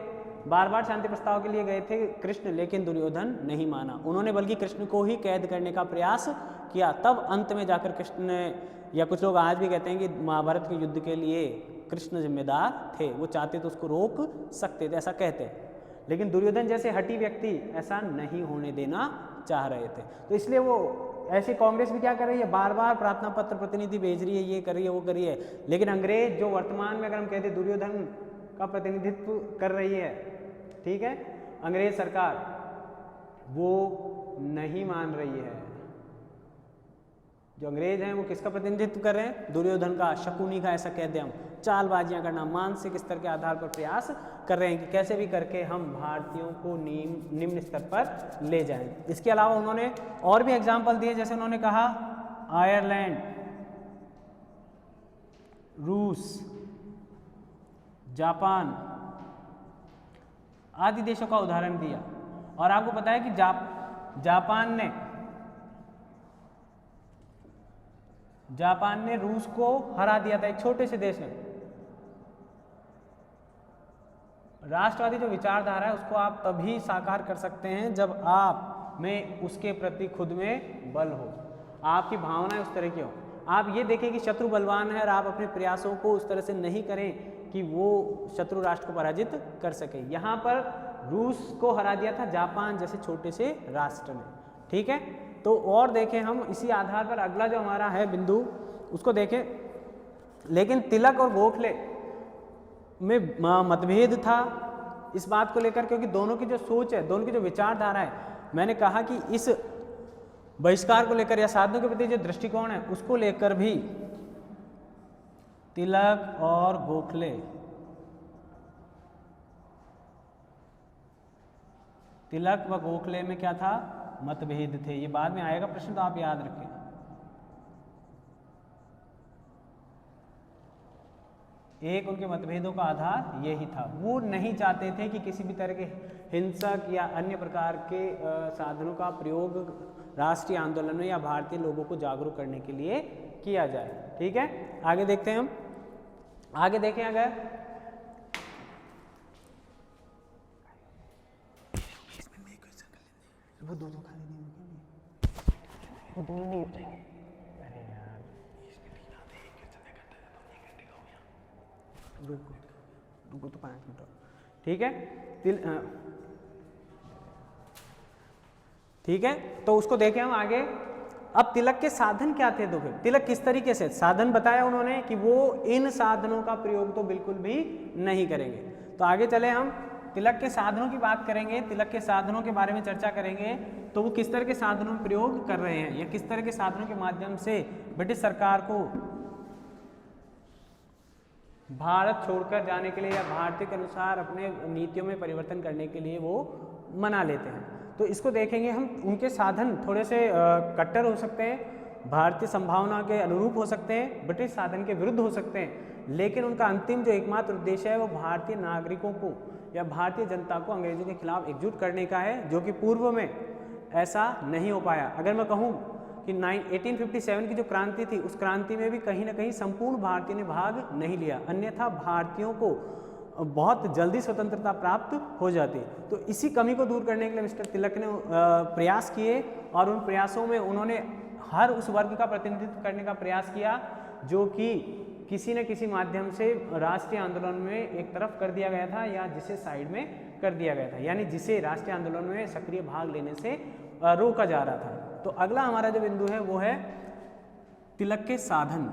बार बार शांति प्रस्ताव के लिए गए थे कृष्ण, लेकिन दुर्योधन नहीं माना। उन्होंने बल्कि कृष्ण को ही कैद करने का प्रयास किया। तब अंत में जाकर कृष्ण ने, या कुछ लोग आज भी कहते हैं कि महाभारत के युद्ध के लिए कृष्ण जिम्मेदार थे, वो चाहते तो उसको रोक सकते थे, ऐसा कहते हैं। लेकिन दुर्योधन जैसे हठी व्यक्ति ऐसा नहीं होने देना चाह रहे थे। तो इसलिए वो ऐसे, कांग्रेस भी क्या कर रही है, बार बार प्रार्थना पत्र प्रतिनिधि भेज रही है, ये कर रही है, वो कर रही है, लेकिन अंग्रेज जो वर्तमान में अगर हम कहते दुर्योधन का प्रतिनिधित्व कर रही है, ठीक है, अंग्रेज सरकार, वो नहीं मान रही है। जो अंग्रेज हैं वो किसका प्रतिनिधित्व कर रहे हैं, दुर्योधन का, शकुनी का, ऐसा कहते हैं हम। चालबाजियां करना, मानसिक स्तर के आधार पर प्रयास कर रहे हैं कि कैसे भी करके हम भारतीयों को निम्न स्तर पर ले जाएं। इसके अलावा उन्होंने और भी एग्जाम्पल दिए, जैसे उन्होंने कहा आयरलैंड, रूस, जापान आदि देशों का उदाहरण दिया। और आपको पता है कि जापान ने रूस को हरा दिया था, एक छोटे से देश में। राष्ट्रवादी जो विचारधारा है उसको आप तभी साकार कर सकते हैं जब आप में उसके प्रति खुद में बल हो, आपकी भावनाएं उस तरह की हो। आप ये देखें कि शत्रु बलवान है और आप अपने प्रयासों को उस तरह से नहीं करें कि वो शत्रु राष्ट्र को पराजित कर सके। यहाँ पर रूस को हरा दिया था जापान जैसे छोटे से राष्ट्र ने, ठीक है। तो और देखें हम इसी आधार पर अगला जो हमारा है बिंदु उसको देखें। लेकिन तिलक और गोखले में मतभेद था इस बात को लेकर, क्योंकि दोनों की जो सोच है, दोनों की जो विचारधारा है, मैंने कहा कि इस बहिष्कार को लेकर या साधनों के प्रति जो दृष्टिकोण है उसको लेकर भी तिलक और गोखले, तिलक व गोखले में क्या था, मतभेद थे। ये बाद में आएगा प्रश्न, तो आप याद रखें। एक उनके मतभेदों का आधार यही था, वो नहीं चाहते थे कि किसी भी तरह के हिंसक या अन्य प्रकार के साधनों का प्रयोग राष्ट्रीय आंदोलन में या भारतीय लोगों को जागरूक करने के लिए किया जाए, ठीक है। आगे देखते हैं हम, आगे देखें अगर वो दो खाली नहीं, वो दोनों नहीं हो जाएंगे। अरे यार रुको तो 5 मिनट, ठीक है। ठीक है, तो उसको देखें हम आगे। अब तिलक के साधन क्या थे, तो फिर तिलक किस तरीके से साधन बताया उन्होंने कि वो इन साधनों का प्रयोग तो बिल्कुल भी नहीं करेंगे। तो आगे चले हम तिलक के साधनों की बात करेंगे, तिलक के साधनों के बारे में चर्चा करेंगे। तो वो किस तरह के साधनों में प्रयोग कर रहे हैं या किस तरह के साधनों के माध्यम से ब्रिटिश सरकार को भारत छोड़कर जाने के लिए या भारतीय के अनुसार अपने नीतियों में परिवर्तन करने के लिए वो मना लेते हैं। तो इसको देखेंगे हम। उनके साधन थोड़े से कट्टर हो सकते हैं, भारतीय संभावना के अनुरूप हो सकते हैं, ब्रिटिश साधन के विरुद्ध हो सकते हैं, लेकिन उनका अंतिम जो एकमात्र उद्देश्य है वो भारतीय नागरिकों को या भारतीय जनता को अंग्रेजों के खिलाफ एकजुट करने का है, जो कि पूर्व में ऐसा नहीं हो पाया। अगर मैं कहूँ कि 1857 की जो क्रांति थी, उस क्रांति में भी कहीं ना कहीं संपूर्ण भारतीयों ने भाग नहीं लिया, अन्यथा भारतीयों को बहुत जल्दी स्वतंत्रता प्राप्त हो जाती। तो इसी कमी को दूर करने के लिए मिस्टर तिलक ने प्रयास किए, और उन प्रयासों में उन्होंने हर उस वर्ग का प्रतिनिधित्व करने का प्रयास किया जो कि किसी न किसी माध्यम से राष्ट्रीय आंदोलन में एक तरफ कर दिया गया था, या जिसे साइड में कर दिया गया था, यानी जिसे राष्ट्रीय आंदोलन में सक्रिय भाग लेने से रोका जा रहा था। तो अगला हमारा जो बिंदु है वो है तिलक के साधन।